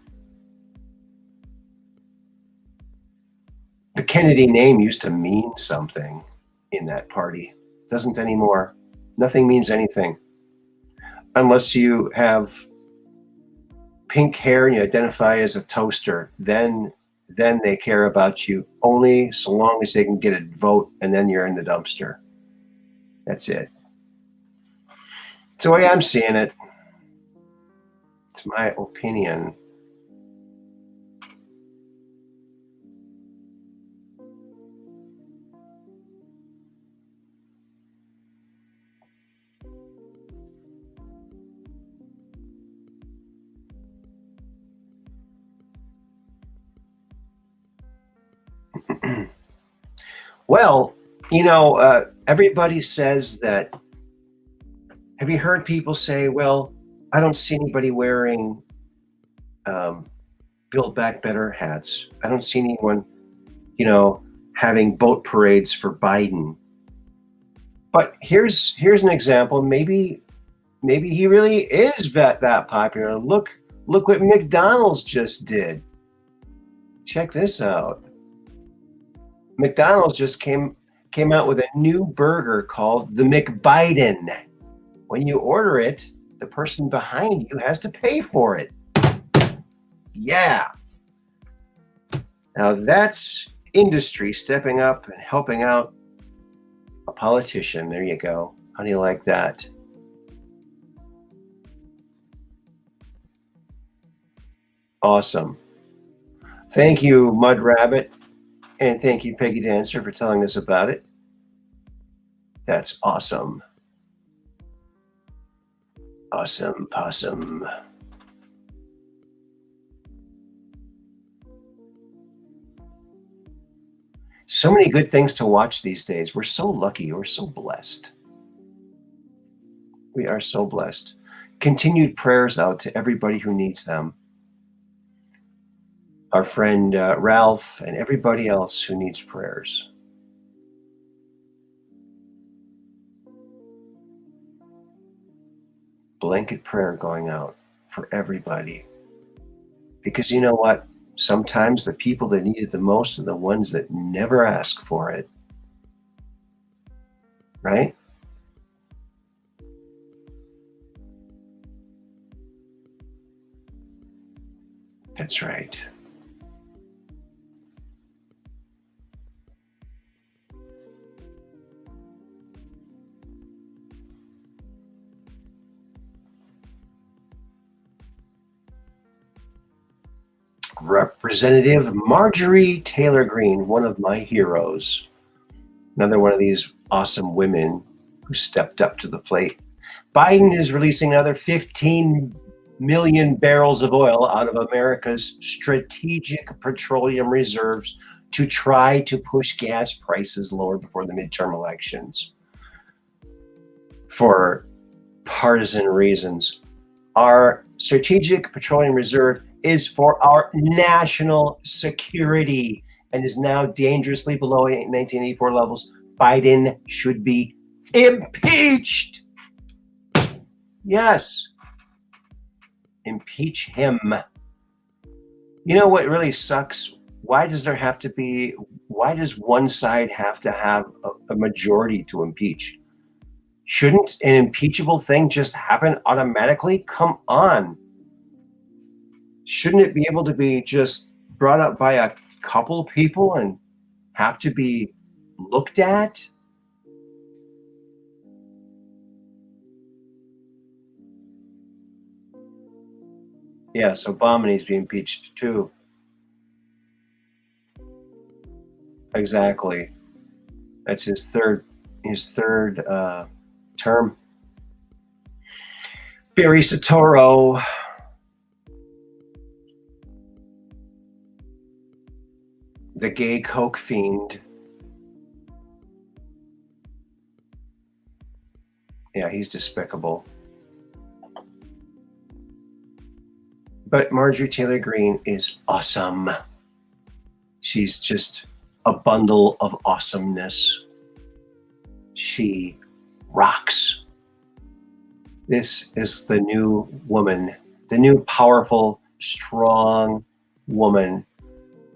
The Kennedy name used to mean something in that party. It doesn't anymore. Nothing means anything. Unless you have pink hair and you identify as a toaster, then they care about you only so long as they can get a vote, and then you're in the dumpster. That's it. It's the way I'm seeing it. It's my opinion. Well, Everybody says that. Have you heard people say, well, I don't see anybody wearing Build Back Better hats. I don't see anyone, having boat parades for Biden. But here's an example. Maybe he really is that popular. Look what McDonald's just did. Check this out. McDonald's just came out with a new burger called the McBiden. When you order it, the person behind you has to pay for it. Yeah. Now that's industry stepping up and helping out a politician. There you go. How do you like that? Awesome. Thank you, Mud Rabbit, and thank you, Peggy Dancer, for telling us about it. That's awesome. Awesome possum. So many good things to watch these days. We're so lucky. We're so blessed. We are so blessed. Continued prayers out to everybody who needs them. Our friend Ralph and everybody else who needs prayers. Blanket prayer going out for everybody. Because you know what? Sometimes the people that need it the most are the ones that never ask for it. Right? That's right. Representative Marjorie Taylor Greene, one of my heroes. Another one of these awesome women who stepped up to the plate. Biden is releasing another 15 million barrels of oil out of America's strategic petroleum reserves to try to push gas prices lower before the midterm elections. For partisan reasons. Our strategic petroleum reserve is for our national security and is now dangerously below 1984 levels. Biden should be impeached. Yes. Impeach him. You know what really sucks? Why does one side have to have a majority to impeach? Shouldn't an impeachable thing just happen automatically? Come on. Shouldn't it be able to be just brought up by a couple people and have to be looked at? Yes, Obama needs to be impeached too. Exactly. That's his third term. Barry Soetoro. The gay coke fiend. Yeah, he's despicable. But Marjorie Taylor Greene is awesome. She's just a bundle of awesomeness. She rocks. This is the new woman, the new powerful, strong woman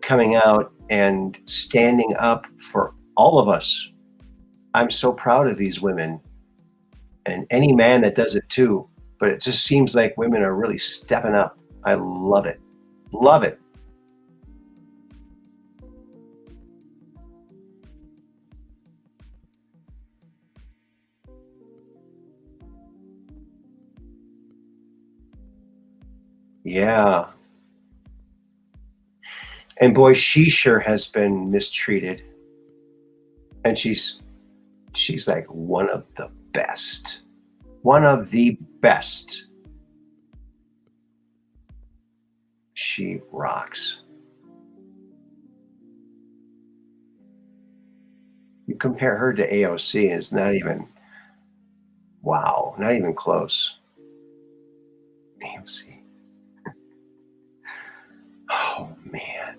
coming out and standing up for all of us. I'm so proud of these women and any man that does it too. But it just seems like women are really stepping up. I love it. Love it. Yeah. And boy, she sure has been mistreated. And she's like one of the best. One of the best. She rocks. You compare her to AOC, and it's not even, wow, not even close. AOC. Oh, man.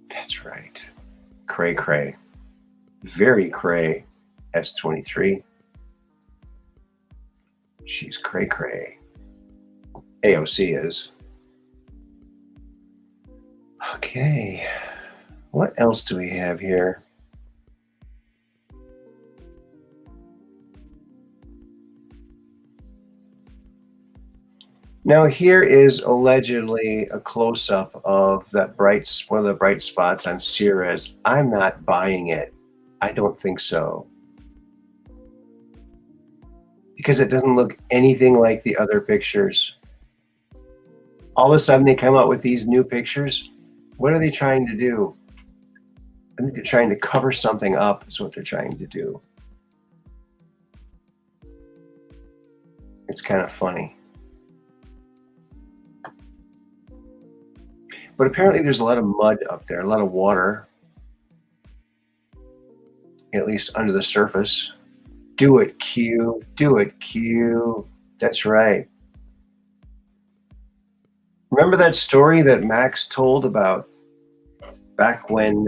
That's right. Cray cray. Very cray. S23. She's cray cray. AOC is. Okay. What else do we have here? Now here is allegedly a close-up of that one of the bright spots on Ceres. I'm not buying it. I don't think so. Because it doesn't look anything like the other pictures. All of a sudden they come out with these new pictures. What are they trying to do? I think they're trying to cover something up is what they're trying to do. It's kind of funny. But apparently there's a lot of mud up there, a lot of water, at least under the surface. Do it, Q. Do it, Q. That's right. Remember that story that Max told about back when,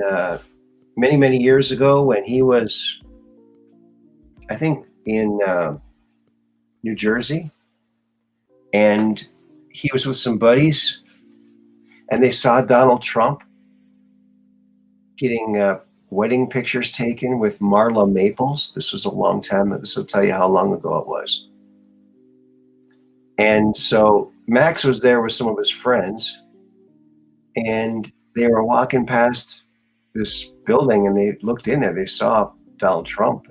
many, many years ago, when he was, I think, in New Jersey, and he was with some buddies, and they saw Donald Trump getting wedding pictures taken with Marla Maples. This was a long time. This will tell you how long ago it was. And so Max was there with some of his friends, and they were walking past this building, and they looked in there. They saw Donald Trump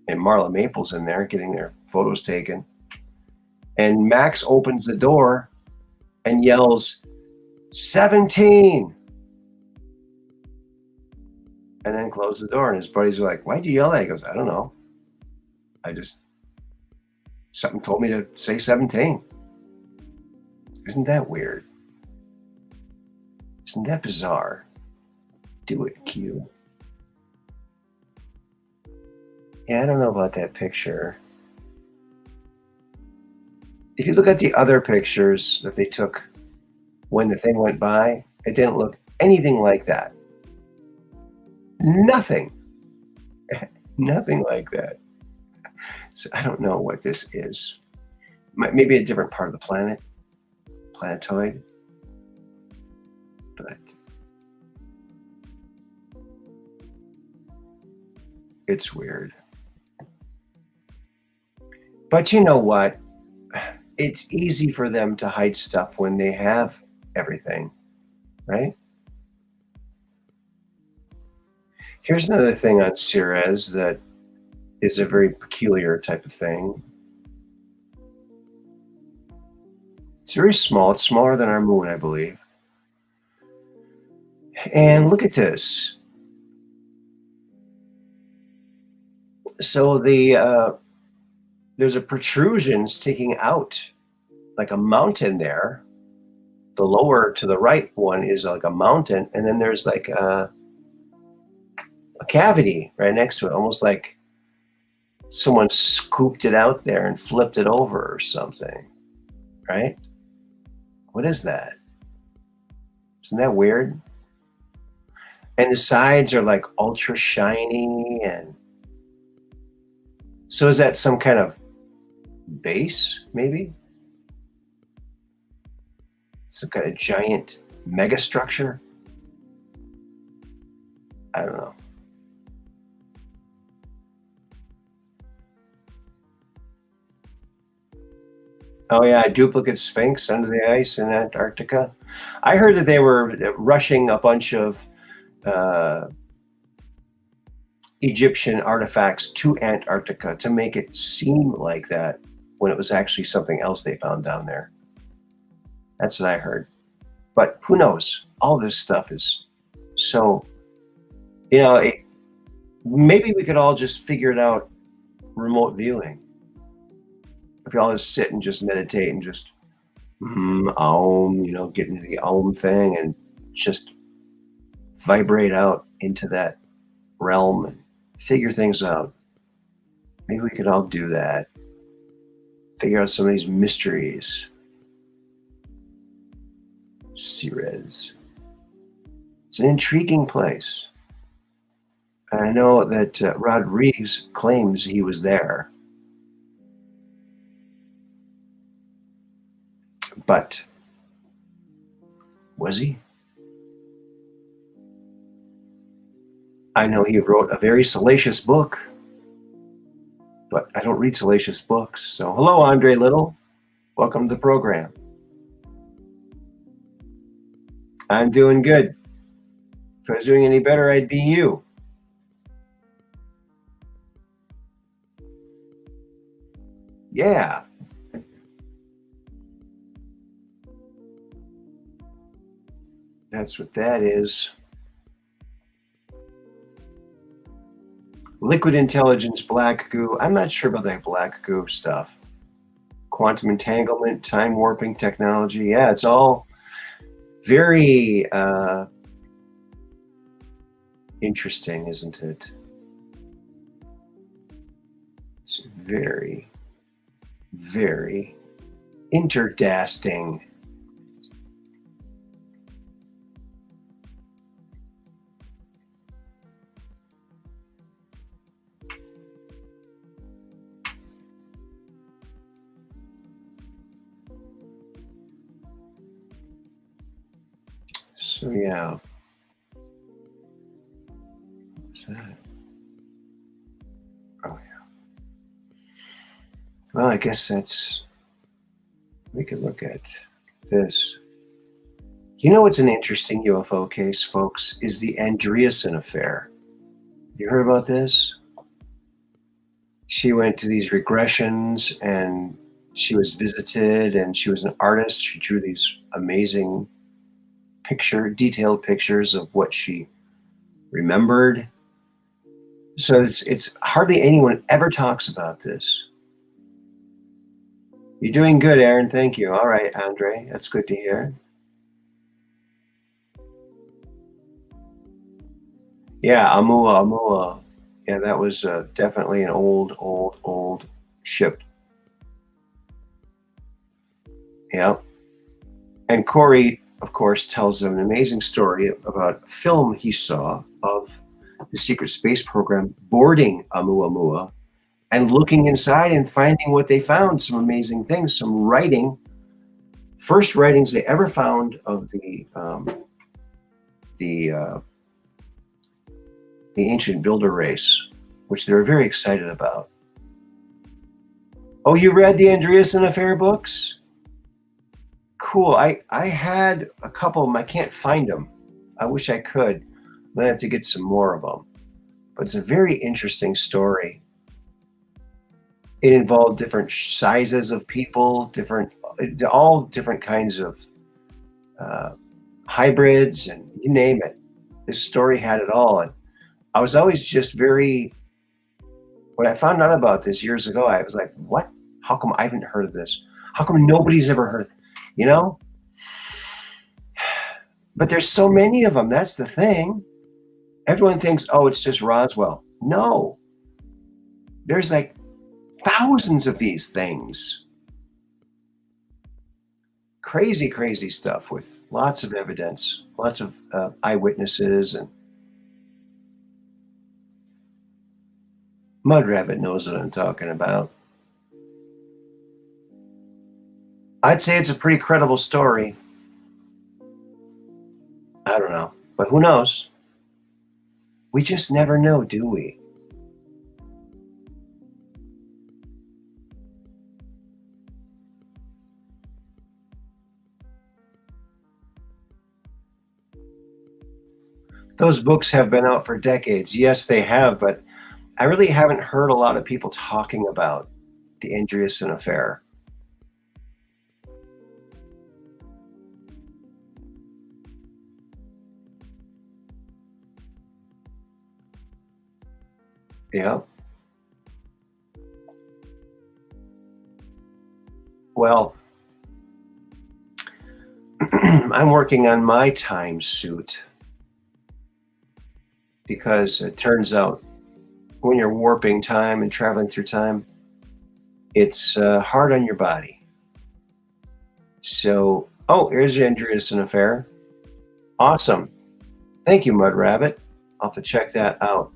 and Marla Maples in there getting their photos taken. And Max opens the door and yells, 17! And then closed the door, and his buddies were like, why'd you yell that? He goes, I don't know. Something told me to say 17. Isn't that weird? Isn't that bizarre? Do it, Q. Yeah, I don't know about that picture. If you look at the other pictures that they took when the thing went by, it didn't look anything like that. Nothing. Nothing like that. So I don't know what this is. Maybe a different part of the planet, planetoid. But it's weird. But you know what? It's easy for them to hide stuff when they have everything, right? Here's another thing on Ceres that is a very peculiar type of thing. It's very small. It's smaller than our moon, I believe. And look at this. So there's a protrusion sticking out like a mountain there. The lower to the right one is like a mountain, and then there's like a cavity right next to it, almost like someone scooped it out there and flipped it over or something, right? What is that? Isn't that weird? And the sides are like ultra shiny, and so is that some kind of base, maybe? Some kind of giant mega structure? I don't know. Oh yeah, a duplicate Sphinx under the ice in Antarctica. I heard that they were rushing a bunch of Egyptian artifacts to Antarctica to make it seem like that when it was actually something else they found down there. That's what I heard. But who knows? All this stuff is so, maybe we could all just figure it out remote viewing. If you all just sit and just meditate and just Om, get into the Om thing and just vibrate out into that realm and figure things out. Maybe we could all do that. Figure out some of these mysteries. Ceres. It's an intriguing place. And I know that Rodriguez claims he was there. But was he? I know he wrote a very salacious book, but I don't read salacious books. So hello, Andre Little. Welcome to the program. I'm doing good. If I was doing any better, I'd be you. Yeah. That's what that is. Liquid intelligence, black goo. I'm not sure about that black goo stuff. Quantum entanglement, time warping technology. Yeah, it's all very interesting, isn't it? It's very, very interdasting. So yeah. What's that? Oh yeah. Well, I guess we could look at this. You know what's an interesting UFO case, folks, is the Andreessen affair. You heard about this? She went to these regressions and she was visited, and she was an artist. She drew these amazing detailed pictures of what she remembered. So it's hardly anyone ever talks about this. You're doing good, Aaron. Thank you. All right, Andre. That's good to hear. Yeah, Amua. Yeah, that was definitely an old ship. Yeah. And Corey, of course, tells an amazing story about a film he saw of the secret space program boarding Oumuamua and looking inside and finding what they found, some amazing things, some writing, first writings they ever found of the ancient builder race, which they were very excited about. Oh, you read the Andreessen Affair books? Cool. I had a couple of them. I can't find them. I wish I could. I'm gonna have to get some more of them. But it's a very interesting story. It involved different sizes of people, all different kinds of hybrids, and you name it. This story had it all. And I was always just when I found out about this years ago, I was like, what? How come I haven't heard of this? How come nobody's ever heard of it? You know? But there's so many of them. That's the thing. Everyone thinks, oh, it's just Roswell. No. There's like thousands of these things. Crazy, crazy stuff with lots of evidence, lots of eyewitnesses, and Mud Rabbit knows what I'm talking about. I'd say it's a pretty credible story. I don't know, but who knows? We just never know, do we? Those books have been out for decades. Yes, they have, but I really haven't heard a lot of people talking about the Andreessen affair. Yeah. Well, I'm working on my time suit because it turns out when you're warping time and traveling through time, it's hard on your body. So, oh, here's Andreas and Affair. Awesome. Thank you, Mud Rabbit. I'll have to check that out.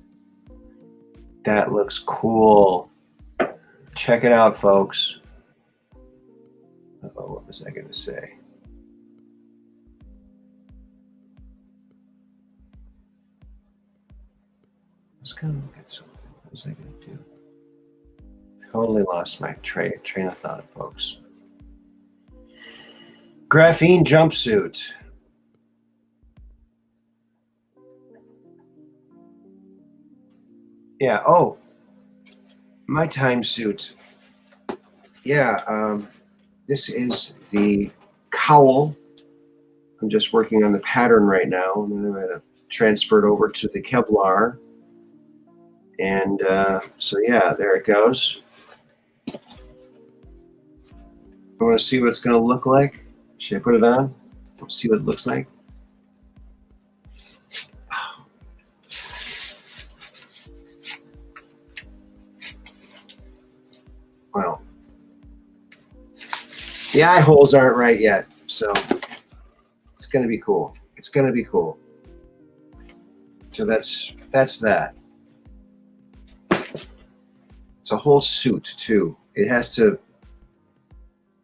That looks cool. Check it out, folks. Oh, what was I going to say? I was going to look at something. What was I going to do? Totally lost my train of thought, folks. Graphene jumpsuit. Yeah. Oh, my time suit. Yeah. This is the cowl. I'm just working on the pattern right now, and then I'm going to transfer it over to the Kevlar. And so, yeah, there it goes. I want to see what it's going to look like. Should I put it on? Let's see what it looks like. Well, the eye holes aren't right yet, so it's going to be cool. It's going to be cool. So that's that. It's a whole suit too. It has to.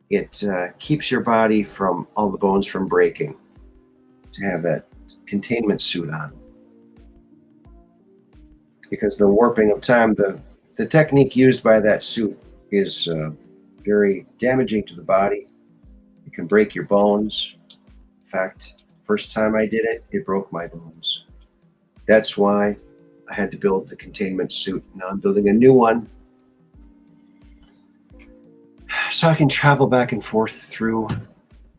It keeps your body from all the bones from breaking. To have that containment suit on, because the warping of time, the technique used by that suit is very damaging to the body. It can break your bones. In fact, first time I did it, it broke my bones. That's why I had to build the containment suit. Now I'm building a new one so I can travel back and forth through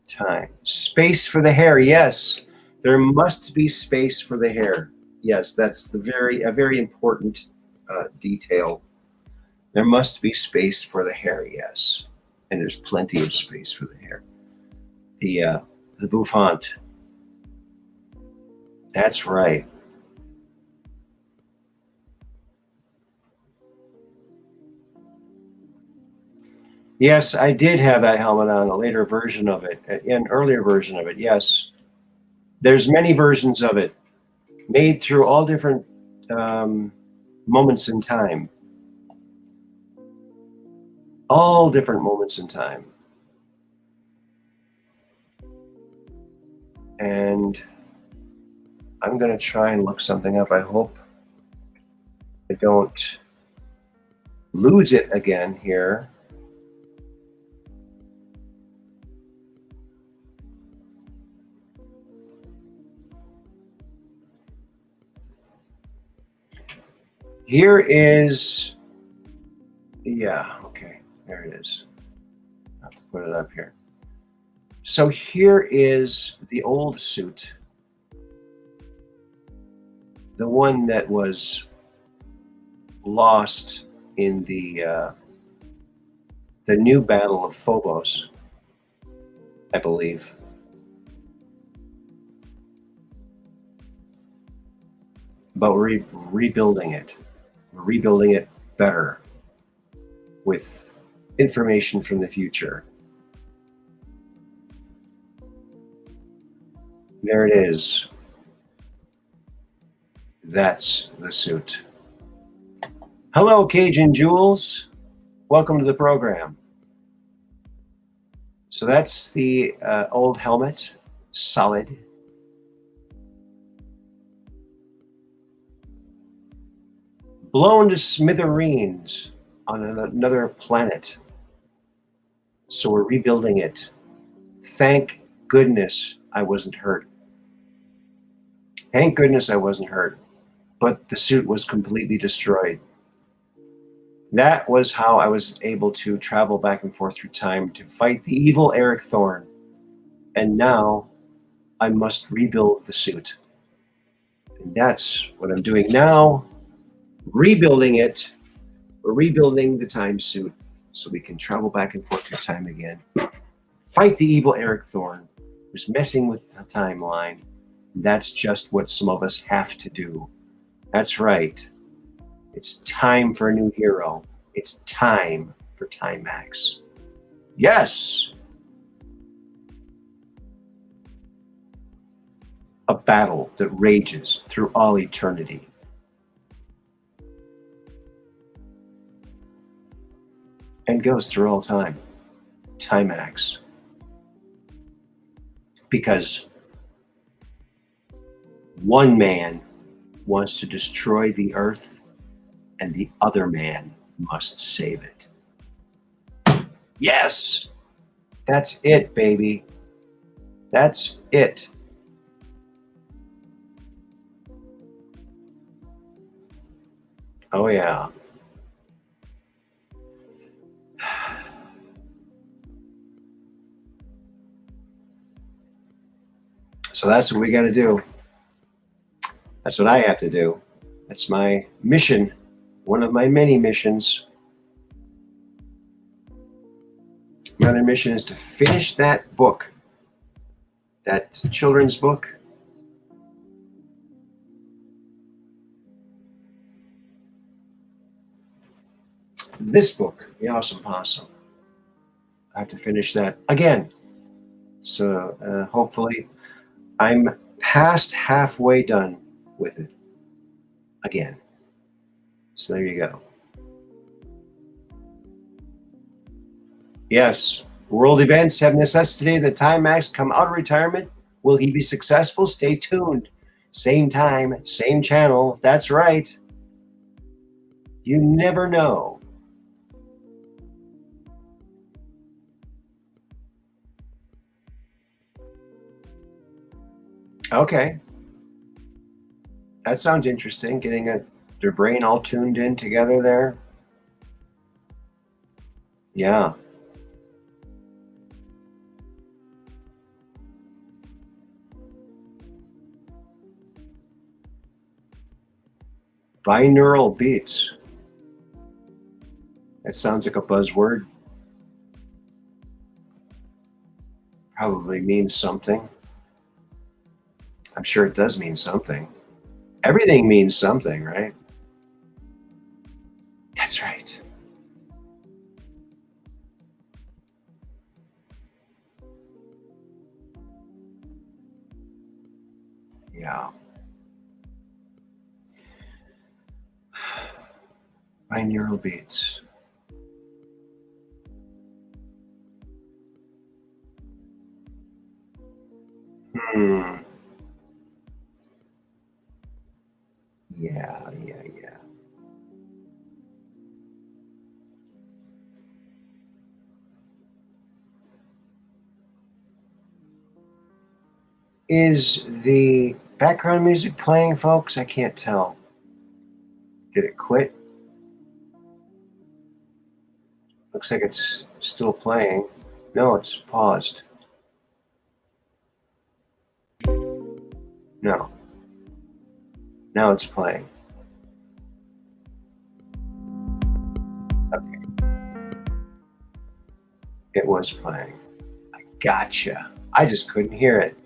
time. Space for the hair. Yes, there must be space for the hair. Yes, that's a very important detail. There must be space for the hair. Yes, and there's plenty of space for the hair. The bouffant. That's right. Yes, I did have that helmet on, a later version of it, an earlier version of it. Yes, there's many versions of it, made through all different moments in time. All different moments in time. And I'm going to try and look something up. I hope I don't lose it again here. Here is, yeah, okay, there it is. I have to put it up here. So here is the old suit, the one that was lost in the new Battle of Phobos, I believe. But we're rebuilding it. We're rebuilding it better with information from the future. There it is. That's the suit. Hello, Cajun Jules. Welcome to the program. So that's the old helmet, solid. Blown to smithereens on another planet. So we're rebuilding it. Thank goodness I wasn't hurt. Thank goodness I wasn't hurt. But the suit was completely destroyed. That was how I was able to travel back and forth through time to fight the evil Eric Thorne. And now I must rebuild the suit. And that's what I'm doing now. Rebuilding it. We're rebuilding the time suit so we can travel back and forth through time again. Fight the evil Eric Thorne. who's messing with the timeline. That's just what some of us have to do. That's right. It's time for a new hero. It's time for Timex. Yes! A battle that rages through all eternity. And goes through all time. Timex. Because one man wants to destroy the earth and the other man must save it. Yes! That's it, baby. That's it. Oh, yeah. So that's what we got to do. That's what I have to do. That's my mission. One of my many missions. My other mission is to finish that book, that children's book. This book, The Awesome Possum. I have to finish that again. So hopefully I'm past halfway done with it again. So there you go. Yes, world events have necessitated that Timex come out of retirement. Will he be successful? Stay tuned. Same time, same channel. That's right. You never know. Okay. That sounds interesting, getting their brain all tuned in together there. Yeah. Binaural beats. That sounds like a buzzword. Probably means something. I'm sure it does mean something. Everything means something, right? That's right. Yeah. Binaural beats. Yeah. Is the background music playing, folks? I can't tell. Did it quit? Looks like it's still playing. No, it's paused. No. Now it's playing. Okay. It was playing. I gotcha. I just couldn't hear it.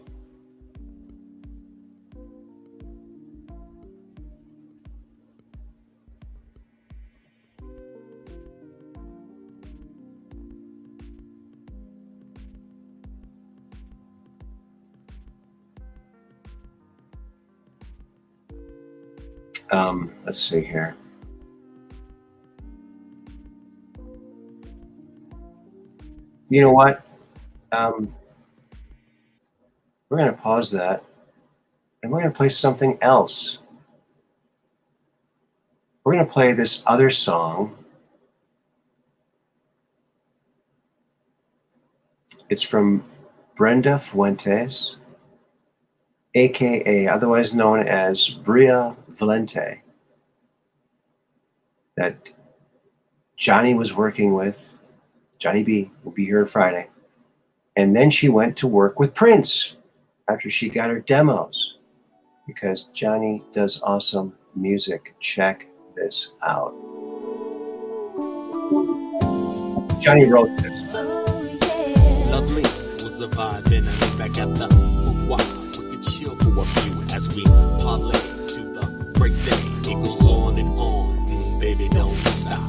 Let's see here. You know what? We're going to pause that and we're going to play something else. We're going to play this other song. It's from Brenda Fuentes, aka otherwise known as Bria Valente, that Johnny was working with. Johnny B will be here Friday. And then she went to work with Prince after she got her demos because Johnny does awesome music. Check this out. Johnny wrote this. Lovely was a vibe, and I look back at the boudoir. We could chill for a few as we parlay to the breakday. It goes on and on, baby, don't stop.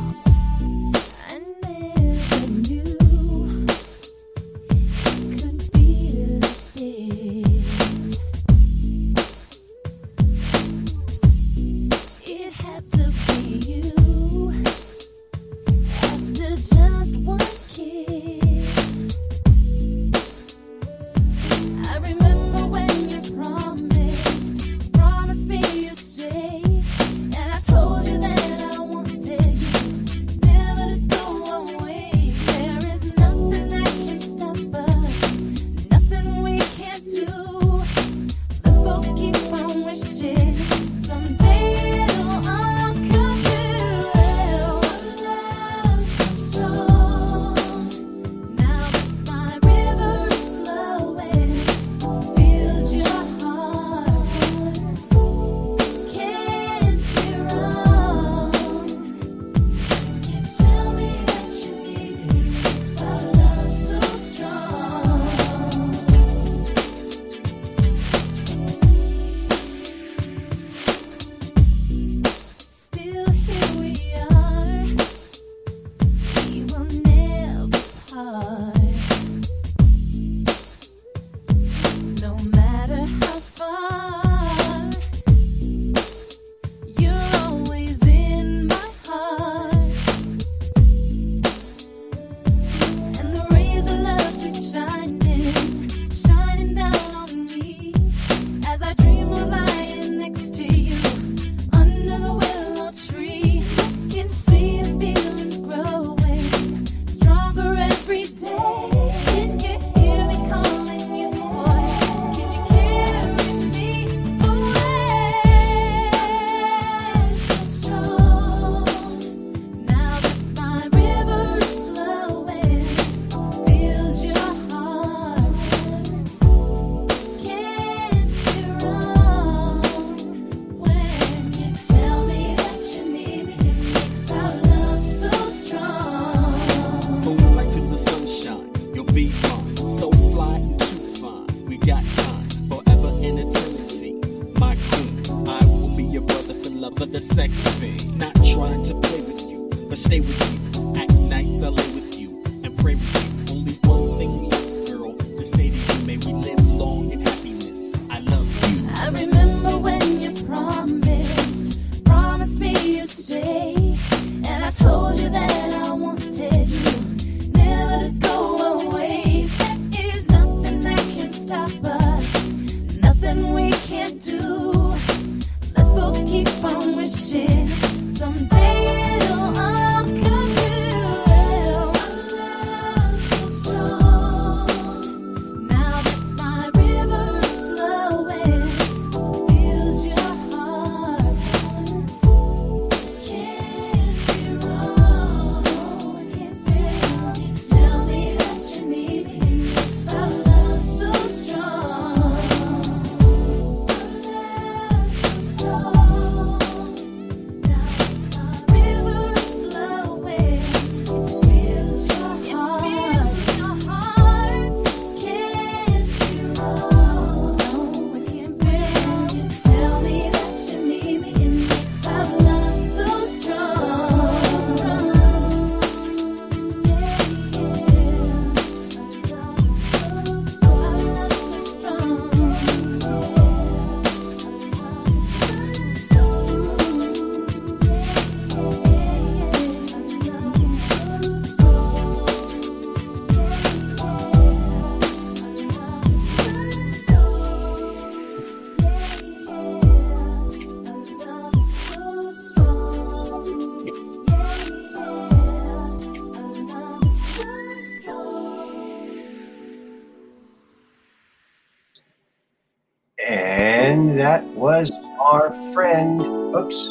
And that was our friend. Oops.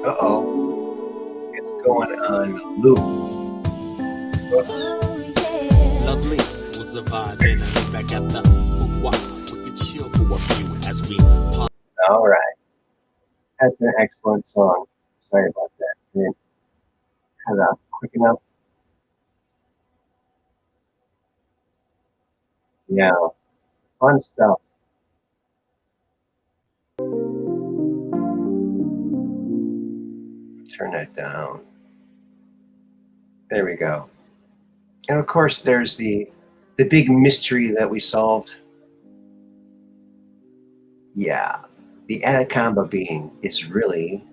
Uh-oh. It's going on loop. Oops. Lovely was a vibe, and I look back at the boudoir. We could chill for a few as we. All right. That's an excellent song. Sorry about that. I didn't cut it off quick enough. Yeah, fun stuff. Turn that down. There we go. And of course, there's the big mystery that we solved. Yeah, the Atacama being is really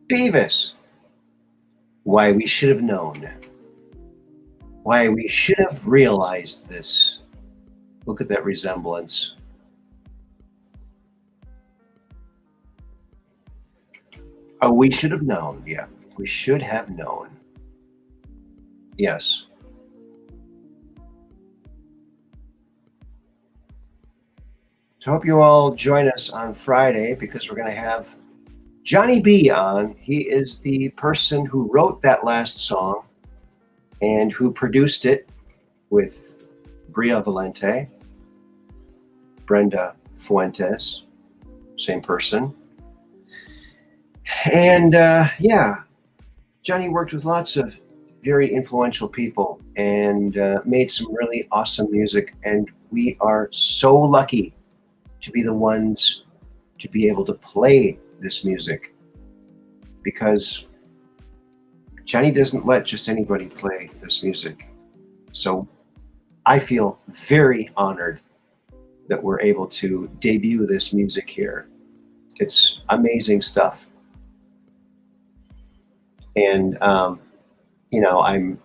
Beavis. Why we should have known. Why we should have realized this. Look at that resemblance. Oh, we should have known. Yeah, we should have known. Yes. So I hope you all join us on Friday because we're going to have Johnny B on. He is the person who wrote that last song and who produced it with Bria Valente, Brenda Fuentes, same person. And yeah, Johnny worked with lots of very influential people and made some really awesome music. And we are so lucky to be the ones to be able to play this music because Johnny doesn't let just anybody play this music. So I feel very honored that we're able to debut this music here. It's amazing stuff. And, you know, I'm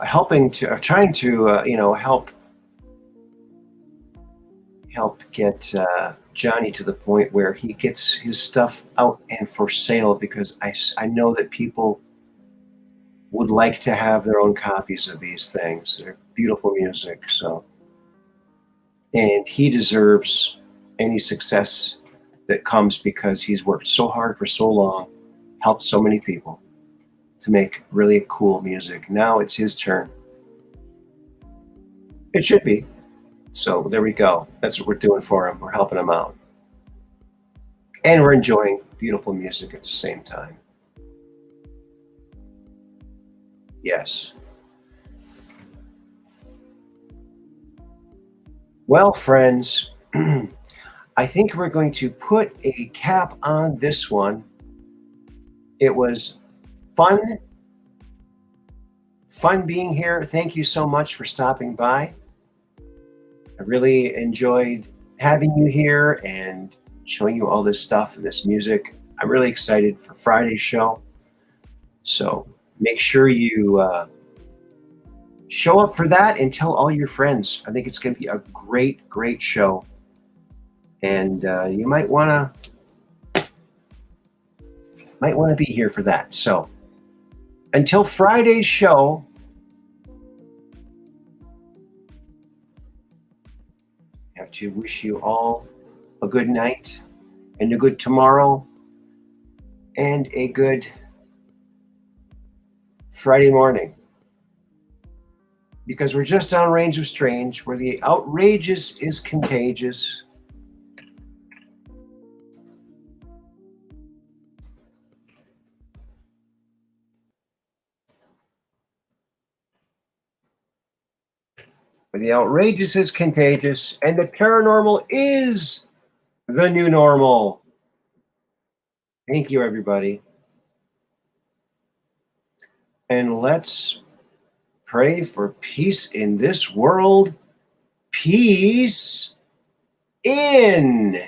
helping to, trying to, you know, help get Johnny to the point where he gets his stuff out and for sale because I know that people would like to have their own copies of these things. They're beautiful music. So, and he deserves any success that comes because he's worked so hard for so long, helped so many people to make really cool music. Now it's his turn. It should be. So there we go. That's what we're doing for him. We're helping him out. And we're enjoying beautiful music at the same time. Yes. Well, friends, I think we're going to put a cap on this one. It was fun being here. Thank you so much for stopping by. I really enjoyed having you here and showing you all this stuff and this music. I'm really excited for Friday's show. So make sure you show up for that and tell all your friends. I think it's going to be a great, great show. And you might want to be here for that. So until Friday's show, I have to wish you all a good night and a good tomorrow and a good Friday morning. Because we're just on Range of Strange, where the outrageous is contagious. Where the outrageous is contagious, and the paranormal is the new normal. Thank you, everybody. And let's pray for peace in this world. Peace in.